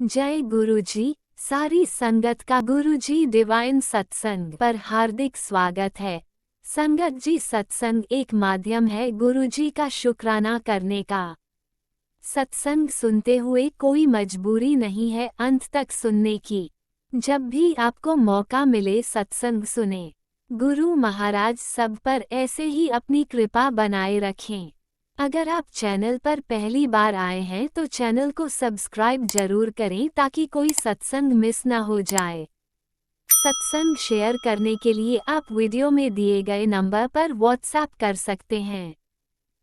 जय गुरुजी। सारी संगत का गुरुजी डिवाइन सत्संग पर हार्दिक स्वागत है। संगत जी, सत्संग एक माध्यम है गुरुजी का शुक्राना करने का। सत्संग सुनते हुए कोई मजबूरी नहीं है अंत तक सुनने की। जब भी आपको मौका मिले सत्संग सुने। गुरु महाराज सब पर ऐसे ही अपनी कृपा बनाए रखें। अगर आप चैनल पर पहली बार आए हैं तो चैनल को सब्सक्राइब जरूर करें ताकि कोई सत्संग मिस ना हो जाए। सत्संग शेयर करने के लिए आप वीडियो में दिए गए नंबर पर व्हाट्सएप कर सकते हैं।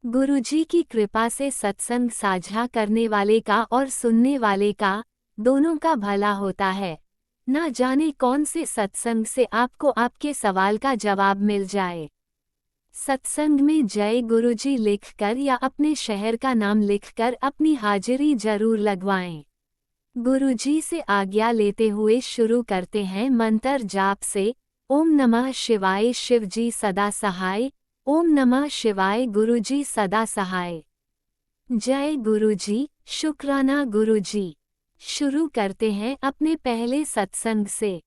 गुरुजी की कृपा से सत्संग साझा करने वाले का और सुनने वाले का दोनों का भला होता है। ना जाने कौन से सत्संग से आपको आपके सवाल का जवाब मिल जाए। सत्संग में जय गुरुजी लिखकर या अपने शहर का नाम लिखकर अपनी हाजिरी जरूर लगवाएं। गुरुजी से आज्ञा लेते हुए शुरू करते हैं मंत्र जाप से। ओम नमः शिवाय शिवजी सदा सहाय। ओम नमः शिवाय गुरुजी सदा सहाय। जय गुरुजी, शुक्राना गुरुजी। शुरू करते हैं अपने पहले सत्संग से।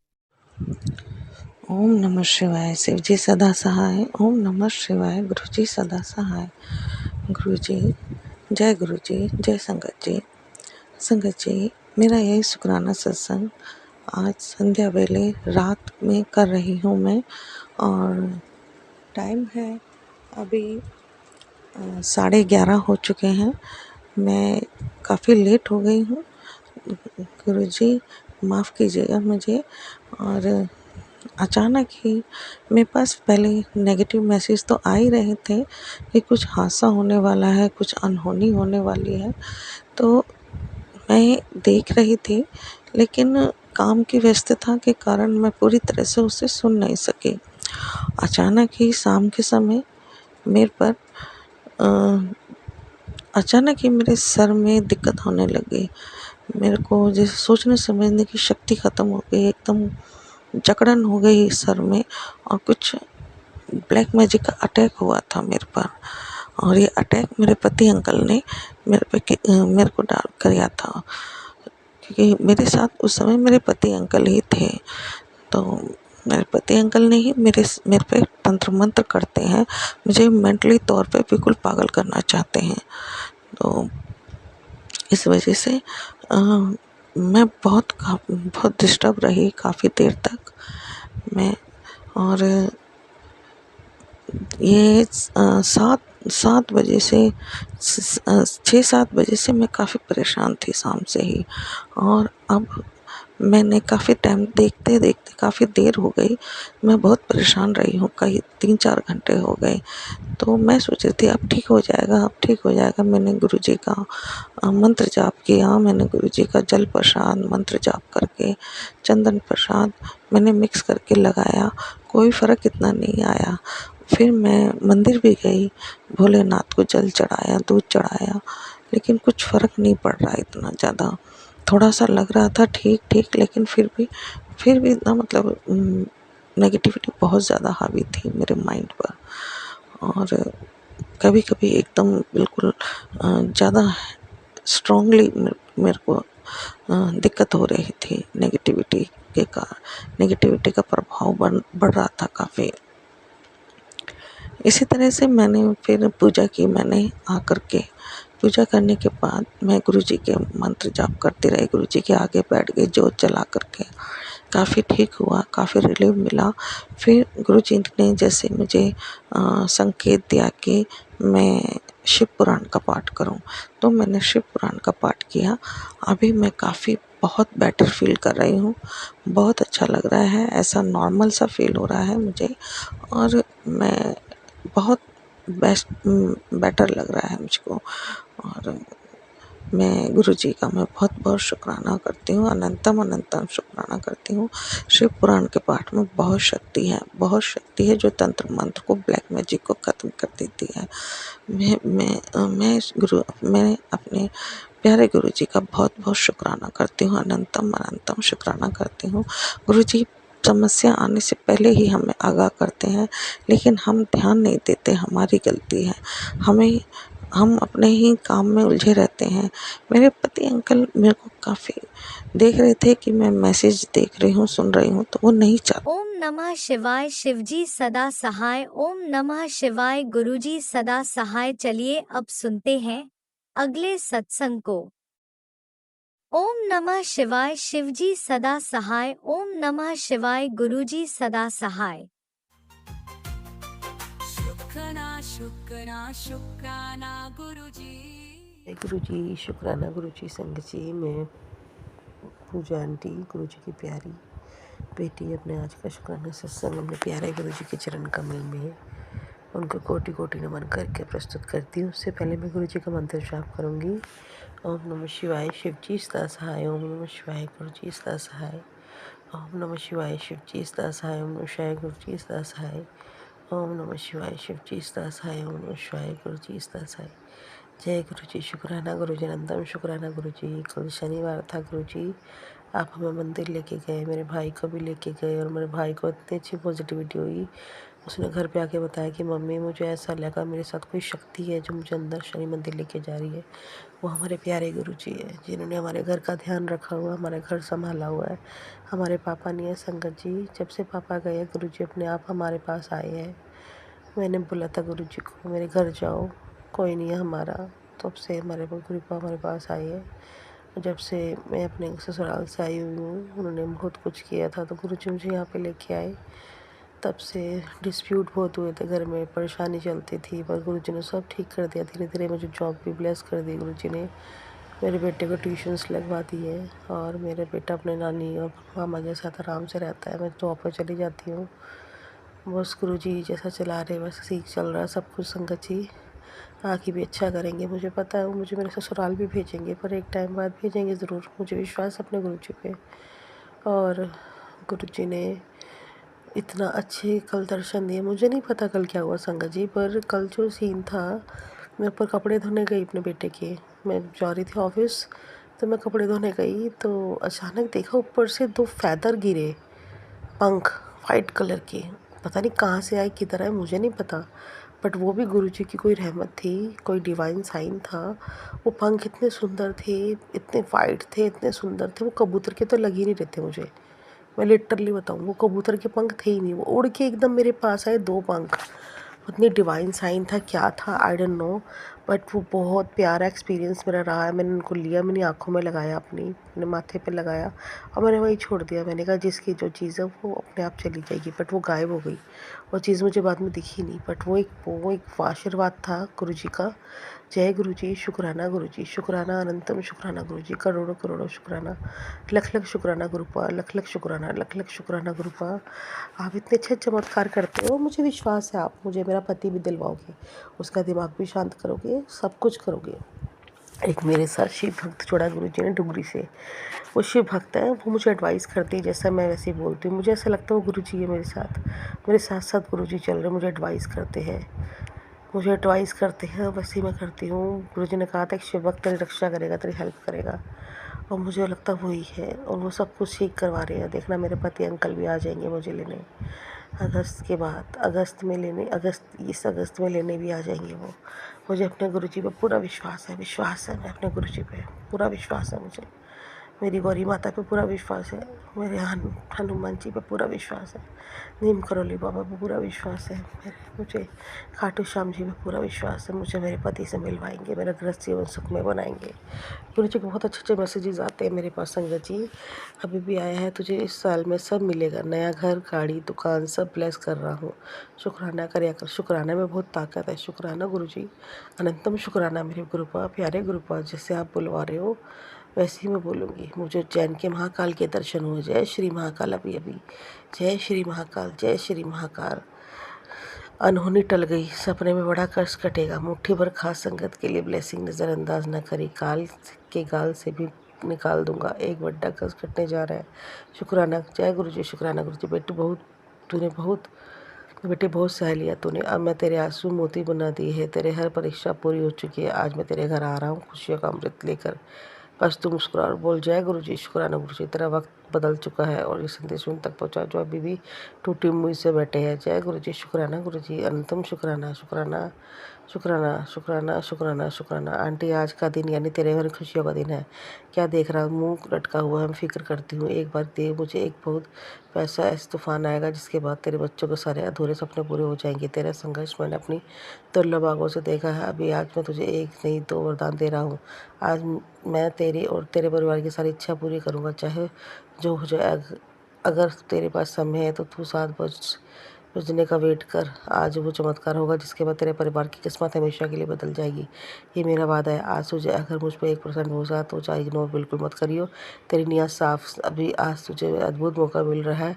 ओम नमः शिवाय शिवजी सदा सहाय। ओम नमः शिवाय गुरुजी सदा सहाय। गुरुजी, जय गुरुजी, जय संगत जी। संगत जी, मेरा यही शुक्राना सत्संग आज संध्या वेले रात में कर रही हूँ मैं। और टाइम है अभी 11:30 हो चुके हैं। मैं काफ़ी लेट हो गई हूँ। गुरुजी माफ़ कीजिएगा मुझे। और अचानक ही मेरे पास पहले नेगेटिव मैसेज तो आ ही रहे थे कि कुछ हादसा होने वाला है, कुछ अनहोनी होने वाली है। तो मैं देख रही थी, लेकिन काम की व्यस्तता के कारण मैं पूरी तरह से उसे सुन नहीं सकी। अचानक ही शाम के समय मेरे पर अचानक ही मेरे सर में दिक्कत होने लगी। मेरे को जैसे सोचने समझने की शक्ति ख़त्म हो गई, एकदम जकड़न हो गई सर में। और कुछ ब्लैक मैजिक का अटैक हुआ था मेरे पर। और ये अटैक मेरे पति अंकल ने मेरे को डाल कराया था, क्योंकि मेरे साथ उस समय मेरे पति अंकल ही थे। तो मेरे पति अंकल ने ही मेरे पे तंत्र मंत्र करते हैं, मुझे मेंटली तौर पे बिल्कुल पागल करना चाहते हैं। तो इस वजह से मैं बहुत डिस्टर्ब रही काफ़ी देर तक मैं। और ये 7 बजे से 6-7 बजे से मैं काफ़ी परेशान थी शाम से ही। और अब मैंने काफ़ी टाइम देखते देखते काफ़ी देर हो गई। मैं बहुत परेशान रही हूँ, कई 3-4 घंटे हो गए। तो मैं सोच रही थी अब ठीक हो जाएगा, अब ठीक हो जाएगा। मैंने गुरुजी का मंत्र जाप किया, मैंने गुरुजी का जल प्रसाद मंत्र जाप करके चंदन प्रसाद मैंने मिक्स करके लगाया, कोई फ़र्क इतना नहीं आया। फिर मैं मंदिर भी गई, भोलेनाथ को जल चढ़ाया, दूध चढ़ाया, लेकिन कुछ फ़र्क नहीं पड़ रहा इतना ज़्यादा। थोड़ा सा लग रहा था ठीक ठीक, लेकिन फिर भी ना, मतलब नेगेटिविटी बहुत ज़्यादा हावी थी मेरे माइंड पर। और कभी कभी एकदम बिल्कुल ज़्यादा स्ट्रांगली मेरे को दिक्कत हो रही थी नेगेटिविटी के कारण। नेगेटिविटी का प्रभाव बढ़ रहा था काफ़ी। इसी तरह से मैंने फिर पूजा की। मैंने आकर के पूजा करने के बाद मैं गुरुजी के मंत्र जाप करती रही, गुरुजी के आगे बैठ गई जोत जला करके। काफ़ी ठीक हुआ, काफ़ी रिलीफ मिला। फिर गुरुजी ने जैसे मुझे संकेत दिया कि मैं शिव पुराण का पाठ करूं, तो मैंने शिव पुराण का पाठ किया। अभी मैं काफ़ी बहुत बेटर फील कर रही हूँ, बहुत अच्छा लग रहा है, ऐसा नॉर्मल सा फील हो रहा है मुझे। और मैं बहुत बेटर लग रहा है मुझको। और मैं गुरुजी का मैं बहुत बहुत शुक्राना करती हूँ, अनंतम अनंतम शुक्राना करती हूँ। शिव पुराण के पाठ में बहुत शक्ति है, बहुत शक्ति है, जो तंत्र मंत्र को, ब्लैक मैजिक को ख़त्म कर देती है। मैं अपने प्यारे गुरुजी का बहुत बहुत शुक्राना करती हूँ, अनंतम अनंतम शुक्राना करती हूँ। गुरुजी समस्या आने से पहले ही हमें आगाह करते हैं, लेकिन हम ध्यान नहीं देते, हमारी गलती है। हमें हम अपने ही काम में उलझे रहते हैं। मेरे पति अंकल मेरे को काफ़ी देख रहे थे कि मैं मैसेज देख रही हूँ, सुन रही हूँ, तो वो नहीं चाहते। ओम नमः शिवाय शिवजी सदा सहाय। ओम नमः शिवाय गुरुजी सदा सहाय। चलिए अब सुनते हैं अगले सत्संग को। ओम नमः शिवाय शिवजी सदा सहाय। ओम नमः शिवाय गुरुजी सदा सहाय। शुक्राना गुरुजी। गुरु जी शुक्राना गुरु जी संगत जी। मैं पूजा आंटी गुरु जी की प्यारी बेटी अपने आज का शुक्राना सत्संग अपने प्यारे गुरु जी के चरण कमल में उनको कोटि कोटि नमन करके प्रस्तुत करती हूँ। उससे पहले मैं गुरु जी का मंत्र जाप करूँगी। ओम नमः शिवाय शिव जी सदा सहाय। ओम नमः शिवाय गुरु जी सदा सहाय। ओम नमः शिवाय शिव जी सदा सहाय। ओम नमः शिवाय गुरु जी सदा सहाय। ओम नमः शिवाय शिव जी सदा सहाय। ओम नमः शिवाय गुरु जी सदा सहाय। जय गुरु जी। शुक्राना गुरु जी नंदम। शुक्राना गुरु जी। कल शनिवार था गुरु जी, आप हमें मंदिर लेके गए, मेरे भाई को भी लेके गए और मेरे भाई को इतनी अच्छी पॉजिटिविटी हुई। उसने घर पे आके बताया कि मम्मी मुझे ऐसा लगा मेरे साथ कोई शक्ति है जो मुझे अंदर शनि मंदिर लेके जा रही है। वो हमारे प्यारे गुरु जी है जिन्होंने हमारे घर का ध्यान रखा हुआ, हमारा घर संभाला हुआ है। हमारे पापा नहीं है संगत जी। जब से पापा गए गुरु जी अपने आप हमारे पास आए हैं। मैंने बोला था गुरु जी को मेरे घर जाओ, कोई नहीं है हमारा। तब से हमारे गुरुपा हमारे पास आए हैं। जब से मैं अपने ससुराल से आई हुई हूँ उन्होंने बहुत कुछ किया था, तो गुरु जी मुझे यहाँ पे लेके आए। तब से डिस्प्यूट बहुत हुए थे घर में, परेशानी चलती थी, पर गुरु जी ने सब ठीक कर दिया। धीरे धीरे मुझे जॉब भी ब्लेस कर दी गुरु जी ने। मेरे बेटे को ट्यूशन्स लगवा दिए और मेरे बेटा अपने नानी और मामा के साथ आराम से रहता है। मैं जॉब पर चली जाती हूँ। बस गुरु जी जैसा चला रहे वैसे सीख चल रहा है सब कुछ संगत जी। आगे भी अच्छा करेंगे, मुझे पता है वो मुझे मेरे ससुराल भी भेजेंगे, पर एक टाइम बाद भेजेंगे ज़रूर। मुझे विश्वास है अपने गुरु जी पे। और गुरु जी ने इतना अच्छे कल दर्शन दिए। मुझे नहीं पता कल क्या हुआ संगत जी, पर कल जो सीन था, मैं ऊपर कपड़े धोने गई अपने बेटे के। मैं जा रही थी ऑफिस, तो मैं कपड़े धोने गई तो अचानक देखा ऊपर से 2 फैदर गिरे, पंख वाइट कलर के। पता नहीं कहाँ से आए, किधर आए, मुझे नहीं पता, बट वो भी गुरु जी की कोई रहमत थी, कोई डिवाइन साइन था। वो पंख इतने सुंदर थे, इतने वाइट थे, इतने सुंदर थे। वो कबूतर के तो लग ही नहीं रहे थे मुझे। मैं लिटरली बताऊँ, वो कबूतर के पंख थे ही नहीं। वो उड़ के एकदम मेरे पास आए, 2 पंख। उतनी डिवाइन साइन था, क्या था आई डोंट नो, बट वो बहुत प्यारा एक्सपीरियंस मेरा रहा है। मैंने उनको लिया, मैंने आँखों में लगाया, अपने माथे पे लगाया और मैंने वहीं छोड़ दिया। मैंने कहा जिसकी जो चीज़ है वो अपने आप चली जाएगी, बट वो गायब हो गई। वो चीज़ मुझे बाद में दिखी नहीं, बट वो एक आशीर्वाद था गुरु जी का। जय गुरु जी। शुक्राना गुरु जी। शुक्राना अनंतम शुक्राना गुरु जी। करोड़ों करोड़ों शुक्राना। लख लख शुक्राना गुरुपा। लख लख शुक्राना, लख लख शुक्राना गुरुपा। आप इतने अच्छे चमत्कार करते हो, मुझे विश्वास है आप मुझे मेरा पति भी दिलवाओगे, उसका दिमाग भी शांत करोगे, सब कुछ करोगे। एक मेरे साथ शिव भक्त जोड़ा गुरु जी ने डुगरी से। वो शिव भक्त है, वो मुझे एडवाइस करती है जैसा मैं वैसे ही बोलती हूँ। मुझे ऐसा लगता है वो गुरु जी है मेरे साथ साथ गुरु जी चल रहे, मुझे एडवाइस करते हैं, वैसे ही मैं करती हूँ। गुरु जी ने कहा था कि शिव भक्त तेरी रक्षा करेगा, तेरी हेल्प करेगा, और मुझे लगता वही है। और वो सब कुछ ठीक करवा रहे हैं। देखना मेरे पति अंकल भी आ जाएंगे मुझे लेने अगस्त के बाद, इस अगस्त में लेने भी आ जाएंगे वो। मुझे अपने गुरु जी पे पूरा विश्वास है। मैं अपने गुरु जी पे पूरा विश्वास है मुझे। मेरी गौरी माता पे पूरा विश्वास है। मेरे हनुमान जी पे पूरा विश्वास है। नीम करोली बाबा पे पूरा विश्वास है। मुझे खाटू श्याम जी पे पूरा विश्वास है। मुझे मेरे पति से मिलवाएंगे, मेरा गृहस्थ जीवन सुखमय बनाएंगे। गुरु जी के बहुत अच्छे अच्छे मैसेजेस आते हैं मेरे पास संगत जी। अभी भी आया है, तुझे इस साल में सब मिलेगा, नया घर, गाड़ी, दुकान सब ब्लेस कर रहा हूँ। शुक्राना करया कर। शुक्राना में बहुत ताकत है। शुक्राना गुरु जी। अनंतम शुक्राना मेरे गुरुपा, प्यारे गुरुपा। जैसे आप बुलवा रहे हो वैसे ही मैं बोलूँगी। मुझे उज्जैन के महाकाल के दर्शन हुए। जय श्री महाकाल। अभी अभी जय श्री महाकाल, जय श्री महाकाल। अनहोनी टल गई, सपने में बड़ा कष्ट कटेगा। मुट्ठी भर खास संगत के लिए ब्लेसिंग नज़रअंदाज न करी, काल के गाल से भी निकाल दूंगा। एक बड़ा कष्ट कटने जा रहा है। शुक्राना। जय गुरु जी। शुक्राना गुरु जी। बेटे बहुत सह लिया तूने, अब मैं तेरे आंसू मोती बना दिए है। तेरे हर परीक्षा पूरी हो चुकी है। आज मैं तेरे घर आ रहा हूँ खुशियों का अमृत लेकर। बस तू मुस्कुरा और बोल जय गुरु जी। शुक्राना गुरु जी। तेरा वक्त बदल चुका है और ये संदेश उन तक पहुँचा जो अभी भी टूटी उम्मीद से बैठे हैं। जय गुरु जी, शुक्राना गुरु जी, अनंतम शुक्राना, शुक्राना शुक्राना शुक्राना शुक्राना शुक्राना। आंटी, आज का दिन यानी तेरे भरी खुशियों का दिन है। क्या देख रहा, मुंह लटका हुआ है? मैं फिक्र करती हूँ, एक बार दे मुझे, एक बहुत पैसा ऐसा तूफान आएगा जिसके बाद तेरे बच्चों के सारे अधूरे सपने पूरे हो जाएंगे। तेरा संघर्ष मैंने अपनी दुर्लभ आंखों से देखा है। अभी आज मैं तुझे एक नहीं दो वरदान दे रहा हूँ। आज मैं तेरी और तेरे परिवार की सारी इच्छा पूरी करूँगा, चाहे जो हो जाए। अगर तेरे पास समय है तो तू 7 बजने का वेट कर। आज वो चमत्कार होगा जिसके बाद तेरे परिवार की किस्मत हमेशा के लिए बदल जाएगी। ये मेरा वादा है। आज तुझे अगर मुझ पर 1% भरोसा है तो चाहे इग्नोर बिल्कुल मत करियो। तेरी नीयत साफ। अभी आज तुझे अद्भुत मौका मिल रहा है।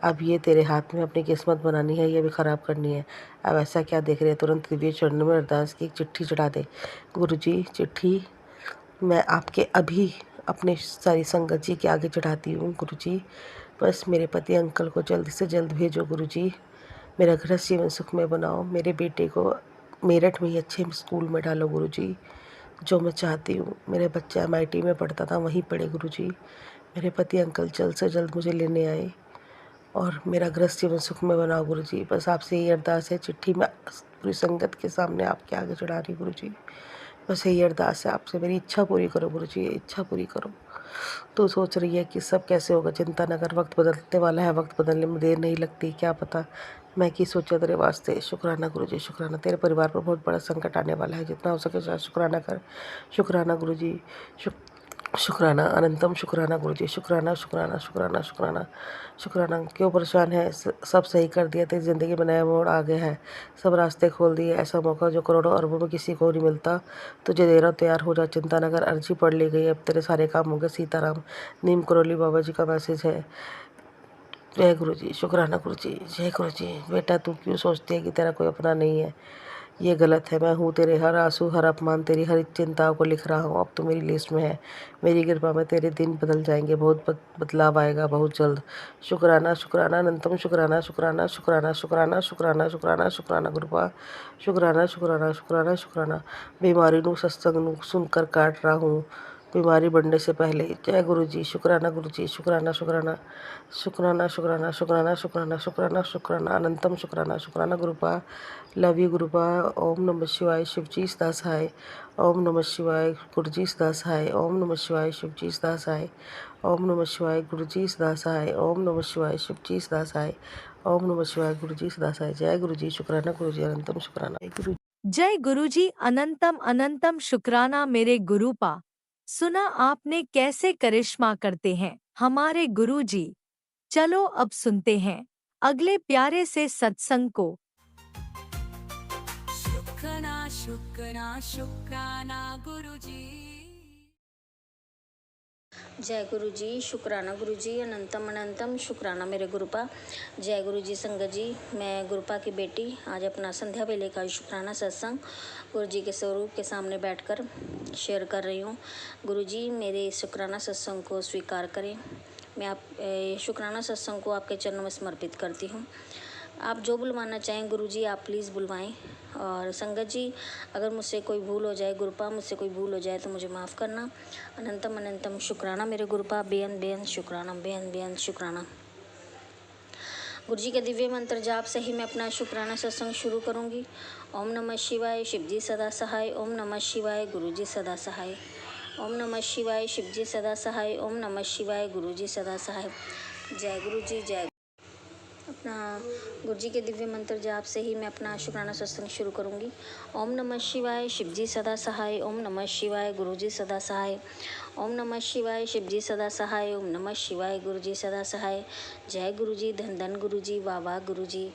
अब ये तेरे हाथ में अपनी किस्मत बनानी है या भी खराब करनी है। अब ऐसा क्या देख रहे हैं? तुरंत दिव्य चरणों में अरदास की एक चिट्ठी चढ़ा दे। गुरुजी, चिट्ठी मैं आपके अभी अपने सारी संगत जी के आगे चढ़ाती हूँ। गुरुजी, बस मेरे पति अंकल को जल्द से जल्द भेजो। गुरुजी, मेरा गृहस्थ जीवन सुखमय बनाओ। मेरे बेटे को मेरठ में ही अच्छे स्कूल में डालो गुरुजी, जो मैं चाहती हूँ। मेरे बच्चा MIT में पढ़ता था, वहीं पढ़े गुरुजी। मेरे पति अंकल जल्द से जल्द मुझे लेने आए और मेरा गृहस्थ जीवन सुखमय बनाओ गुरुजी। बस आपसे यही अरदास है। चिट्ठी मैं पूरी संगत के सामने आपके आगे चढ़ा रही गुरुजी। बस यही अरदास है आपसे, मेरी इच्छा पूरी करो गुरुजी, इच्छा पूरी करो। तो सोच रही है कि सब कैसे होगा? चिंता न कर, वक्त बदलने वाला है, वक्त बदलने में देर नहीं लगती। क्या पता मैं की सोचा तेरे वास्ते। शुक्राना गुरुजी, शुक्राना। तेरे परिवार पर बहुत बड़ा संकट आने वाला है, जितना हो सके शुक्राना कर। शुक्राना गुरुजी, शुक्राना, अनंतम शुक्राना गुरुजी, शुक्राना शुक्राना शुक्राना शुक्राना शुक्राना। क्यों परेशान है? सब सही कर दिया। तेरी ज़िंदगी में नया मोड़ आ गया है, सब रास्ते खोल दिए। ऐसा मौका जो करोड़ों अरबों में किसी को नहीं मिलता, तुझे दे रहा हूं, तैयार हो जा। चिंता न कर, अर्जी पढ़ ली गई, अब तेरे सारे काम होंगे। सीताराम, नीम करोली बाबा जी का मैसेज है। जय गुरु जी, शुक्राना गुरु जी, जय गुरु जी। बेटा, तू क्यों सोचती है कि तेरा कोई अपना नहीं है? ये गलत है। मैं हूँ तेरे हर आंसू, हर अपमान, तेरी हर चिंताओं को लिख रहा हूँ। अब तो मेरी लिस्ट में है। मेरी कृपा में तेरे दिन बदल जाएंगे, बहुत बदलाव आएगा बहुत जल्द। शुक्राना शुक्राना, अनंतम शुक्राना, शुक्राना शुक्राना शुक्राना शुक्राना शुक्राना शुक्राना गुरुपा, शुक्राना शुक्राना शुक्राना शुक्राना। बीमारी नू सत्संग नू सुनकर काट रहा हूँ, बीमारी बढ़ने से पहले। जय गुरु जी, शुक्राना गुरु जी, शुक्राना शुक्राना शुक्राना शुक्राना शुक्राना शुक्राना शुक्राना शुक्राना, अनंतम शुक्राना शुक्राना गुरुपा। Love you गुरुपा। ओम नमः शिवाय, शिवजी सदा सहाय। ओम नमः शिवाय, गुरुजी सदा सहाय। ओम नमः शिवाय, शिवजी सदा सहाय। ओम नमः शिवाय, गुरुजी सदा सहाय। ओम नमः शिवाय, शिवजी सदा सहाय। ओम नमः शिवाय, गुरुजी सदा सहाय। जय गुरु जी, शुक्राना गुरु जी, अनंतम शुक्राना। जय गुरु। जय गुरुजी, अनंतम अनंतम शुक्राना मेरे गुरुपा। सुना आपने कैसे करिश्मा करते हैं हमारे गुरुजी। चलो अब सुनते हैं अगले प्यारे से सत्संग को। शुक्राना शुक्राना शुक्राना गुरुजी। जय गुरु जी, शुक्राना गुरु जी, अनंतम अनंतम शुक्राना मेरे गुरुपा। जय गुरु जी संगत जी, मैं गुरुपा की बेटी आज अपना संध्या वेले का शुक्राना सत्संग गुरु जी के स्वरूप के सामने बैठकर शेयर कर रही हूँ। गुरु जी, मेरे शुक्राना सत्संग को स्वीकार करें। मैं आप शुक्राना सत्संग को आपके चरणों में समर्पित करती हूँ। आप जो बुलवाना चाहें गुरु जी, आप प्लीज़ बुलवाएं। और संगत जी, अगर मुझसे कोई भूल हो जाए, गुरुपा मुझसे कोई भूल हो जाए तो मुझे माफ़ करना। अनंतम अनंतम शुक्राना मेरे गुरुपा, बेअंत बेअंत शुक्राना, बेअंत बेअंत शुक्राना। गुरु जी के दिव्य मंत्र जाप से ही मैं अपना शुक्राना सत्संग शुरू करूंगी। ओम नमः शिवाय, शिवजी सदा सहाय। ओम नमः शिवाय, गुरु जी सदा सहाय। ओम नमः शिवाय, शिवजी सदा सहाय। ओम नमः शिवाय, गुरु जी सदा सहाय। जय गुरु जी, जय। अपना गुरु जी के दिव्य मंत्र जाप से ही मैं अपना शुक्राना सत्संग शुरू करूंगी। ओम नमः शिवाय, शिवजी सदा सहाय। ओम नमः शिवाय, गुरु जी सदा सहाय। ओम नमः शिवाय, शिवजी सदा सहाय। ओम नमः शिवाय, गुरु जी सदा सहाय। जय गुरु जी, धन धन गुरु जी, वाह वाह गुरु जी।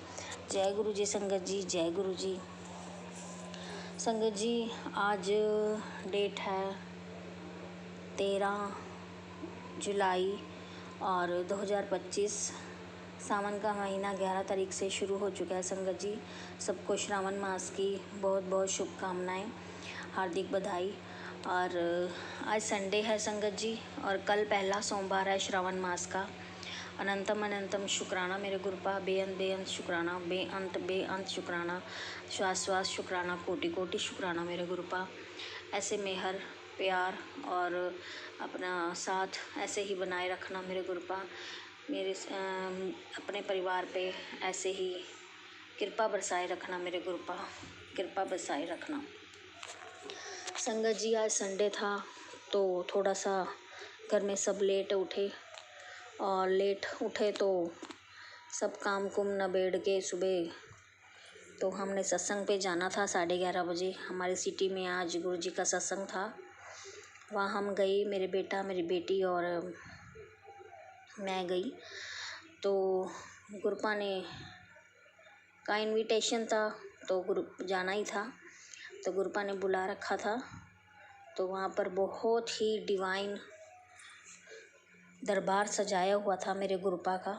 जय गुरु जी संगत जी, जय गुरु जी संगत जी। आज डेट है 13 जुलाई और 2025। सावन का महीना 11 तारीख से शुरू हो चुका है संगत जी। सबको श्रावण मास की बहुत बहुत शुभकामनाएं, हार्दिक बधाई। और आज संडे है संगत जी, और कल पहला सोमवार है श्रावण मास का। अनंतम अनंतम शुक्राना मेरे गुरुपा, बेअंत बेअंत शुक्राना, बेअंत शुक्राना, श्वास श्वास शुक्राना, कोटि कोटि शुक्राना मेरे गुरुपा। ऐसे मेहर प्यार और अपना साथ ऐसे ही बनाए रखना मेरे गुरुपा। मेरे अपने परिवार पे ऐसे ही कृपा बरसाए रखना मेरे गुरुपा, कृपा बरसाए रखना। संगत जी आज संडे था तो थोड़ा सा घर में सब लेट उठे, और लेट उठे तो सब काम कुम नबेड़ के सुबह तो हमने सत्संग पे जाना था 11:30 बजे। हमारी सिटी में आज गुरु जी का सत्संग था। वहाँ हम गई, मेरे बेटा मेरी बेटी और मैं गई। तो गुरुपा ने का इनविटेशन था तो गुरु जाना ही था, तो गुरुपा ने बुला रखा था। तो वहाँ पर बहुत ही डिवाइन दरबार सजाया हुआ था मेरे गुरुपा का।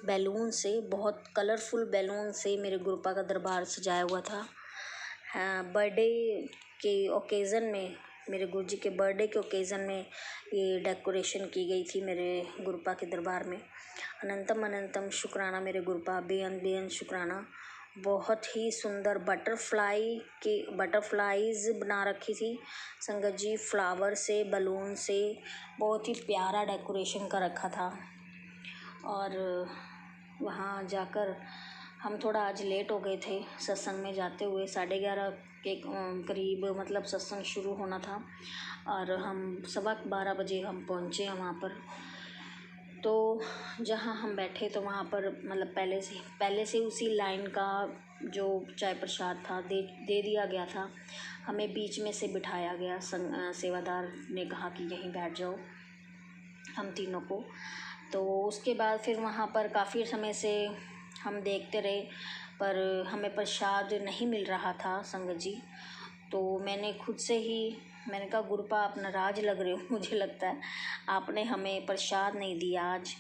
बैलून से, बहुत कलरफुल बैलून से मेरे गुरुपा का दरबार सजाया हुआ था। बर्थडे के ओकेज़न में, मेरे गुरु जी के बर्थडे के ओकेज़न में ये डेकोरेशन की गई थी मेरे गुरुपा के दरबार में। अनंतम अनंतम शुक्राना मेरे गुरुपा, बेअंत बेअंत शुक्राना। बहुत ही सुंदर बटरफ्लाईज़ बना रखी थी संगत जी, फ्लावर से, बलून से, बहुत ही प्यारा डेकोरेशन कर रखा था। और वहाँ जाकर हम थोड़ा आज लेट हो गए थे सत्संग में जाते हुए। 11:30 के करीब मतलब सत्संग शुरू होना था और हम 12:15 बजे हम पहुँचे हैं वहाँ पर। तो जहाँ हम बैठे तो वहाँ पर मतलब पहले से उसी लाइन का जो चाय प्रसाद था दे दिया गया था। हमें बीच में से बिठाया गया। सेवादार ने कहा कि यहीं बैठ जाओ हम तीनों को। तो उसके बाद फिर वहाँ पर काफ़ी समय से हम देखते रहे पर हमें प्रसाद नहीं मिल रहा था संगत जी। तो मैंने खुद से ही मैंने कहा गुरुपा आप नाराज़ लग रहे हो, मुझे लगता है आपने हमें प्रसाद नहीं दिया आज।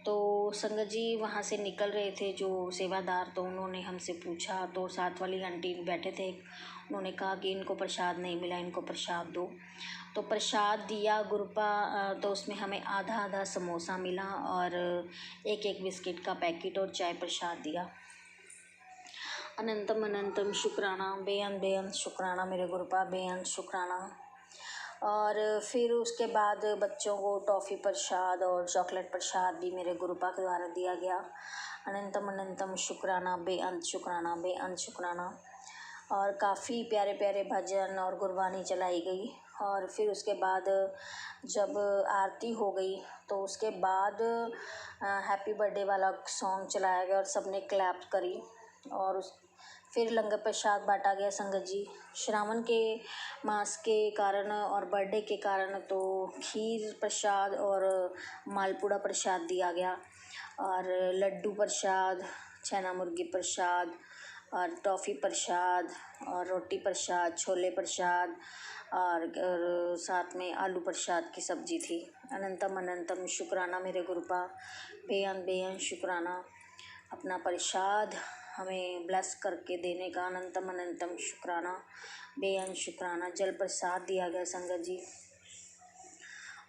तो संगत जी वहाँ से निकल रहे थे जो सेवादार, तो उन्होंने हमसे पूछा, तो साथ वाली आंटी बैठे थे, उन्होंने कहा कि इनको प्रसाद नहीं मिला, इनको प्रसाद दो। तो प्रसाद दिया गुरुपा। तो उसमें हमें आधा आधा समोसा मिला और एक एक बिस्किट का पैकेट और चाय प्रसाद दिया। अनंतम अनंतम शुक्राना, बेअंत बेअंत शुक्राना मेरे गुरुपा, बेअंत शुक्राना। और फिर उसके बाद बच्चों को टॉफ़ी प्रसाद और चॉकलेट प्रसाद भी मेरे गुरुपा के द्वारा दिया गया। अनंतम अनंतम शुक्राना, बेअंत शुक्राना, बेअंत शुक्राना। और काफ़ी प्यारे प्यारे भजन और गुरबानी चलाई गई। और फिर उसके बाद जब आरती हो गई तो उसके बाद हैप्पी बर्थडे वाला सॉन्ग चलाया गया और सबने क्लैप करी। और फिर लंगर प्रसाद बांटा गया संगत जी। श्रावण के मास के कारण और बर्थडे के कारण तो खीर प्रसाद और मालपुड़ा प्रसाद दिया गया और लड्डू प्रसाद, चना मुर्गी प्रसाद और टॉफ़ी प्रसाद और रोटी प्रसाद, छोले प्रसाद और साथ में आलू प्रसाद की सब्ज़ी थी। अनंतम अनंतम शुक्राना मेरे गुरुपा, बेअंत बेअंत शुक्राना अपना प्रसाद हमें ब्लेस करके देने का। अनंतम अनंतम शुक्राना, बेअंत शुक्राना। जल प्रसाद दिया गया संगत जी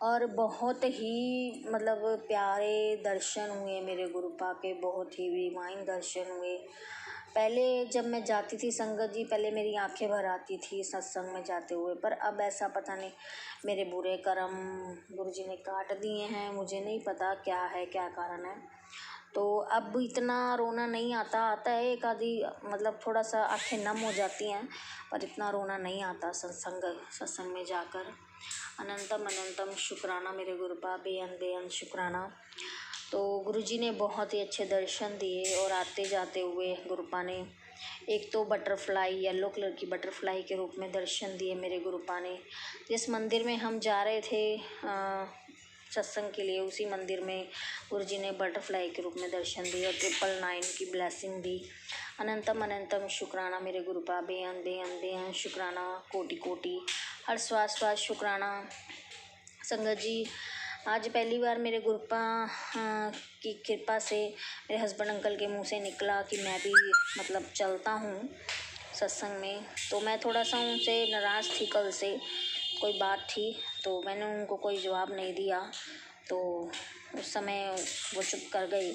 और बहुत ही मतलब प्यारे दर्शन हुए मेरे गुरुपा के, बहुत ही डिवाइन दर्शन हुए। पहले जब मैं जाती थी संगत जी, पहले मेरी आंखें भर आती थी सत्संग में जाते हुए, पर अब ऐसा पता नहीं मेरे बुरे कर्म गुरुजी ने काट दिए हैं, मुझे नहीं पता क्या है, क्या कारण है। तो अब इतना रोना नहीं आता है एक आधी, मतलब थोड़ा सा आंखें नम हो जाती हैं, पर इतना रोना नहीं आता सत्संग में जाकर। अनंतम अनंतम शुक्राना मेरे गुरुपा, बेअंत बेअंत शुक्राना। तो गुरुजी ने बहुत ही अच्छे दर्शन दिए और आते जाते हुए गुरुपा ने एक तो बटरफ्लाई, येलो कलर की बटरफ्लाई के रूप में दर्शन दिए मेरे गुरुपा ने। जिस मंदिर में हम जा रहे थे सत्संग के लिए, उसी मंदिर में गुरुजी ने बटरफ्लाई के रूप में दर्शन दिए और 999 की ब्लेसिंग दी। अनंतम अनंतम शुक्राना मेरे गुरुपा, बेअंत बेअंत बेअंत शुक्राना, कोटि कोटि हर श्वास श्वास शुक्राना। संगत जी आज पहली बार मेरे गुरुपा की कृपा से मेरे हस्बैंड अंकल के मुंह से निकला कि मैं भी मतलब चलता हूँ सत्संग में। तो मैं थोड़ा सा उनसे नाराज़ थी, कल से कोई बात थी तो मैंने उनको कोई जवाब नहीं दिया। तो उस समय वो चुप कर गई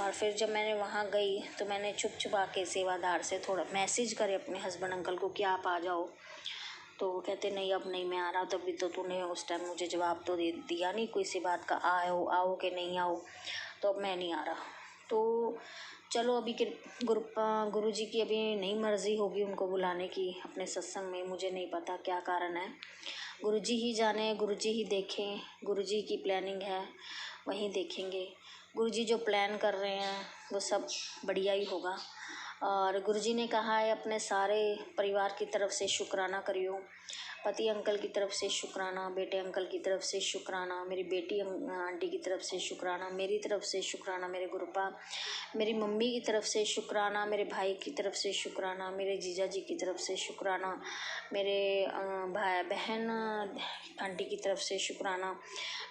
और फिर जब मैंने वहाँ गई तो मैंने छुपा के सेवादार से थोड़ा मैसेज करे अपने हस्बैंड अंकल को कि आप आ जाओ। तो कहते नहीं अब नहीं मैं आ रहा, तभी तो तूने उस टाइम मुझे जवाब तो दे दिया नहीं कोई सी बात का, आओ आओ कि नहीं आओ, तो अब मैं नहीं आ रहा। तो चलो अभी गुरु जी की अभी नई मर्ज़ी होगी उनको बुलाने की अपने सत्संग में, मुझे नहीं पता क्या कारण है, गुरु जी ही जाने, गुरु जी ही देखें, गुरु जी की प्लानिंग है वहीं देखेंगे। गुरु जी जो प्लान कर रहे हैं वो सब बढ़िया ही होगा। और गुरु जी ने कहा है अपने सारे परिवार की तरफ से शुक्राना करियो, पति अंकल की तरफ से शुक्राना, बेटे अंकल की तरफ से शुक्राना, मेरी बेटी आंटी की तरफ से शुक्राना, मेरी तरफ से शुक्राना मेरे गुरुपा, मेरी मम्मी की तरफ से शुक्राना, मेरे भाई की तरफ से शुक्राना, मेरे जीजा जी की तरफ से शुक्राना, मेरे भाई बहन आंटी की तरफ से शुक्राना,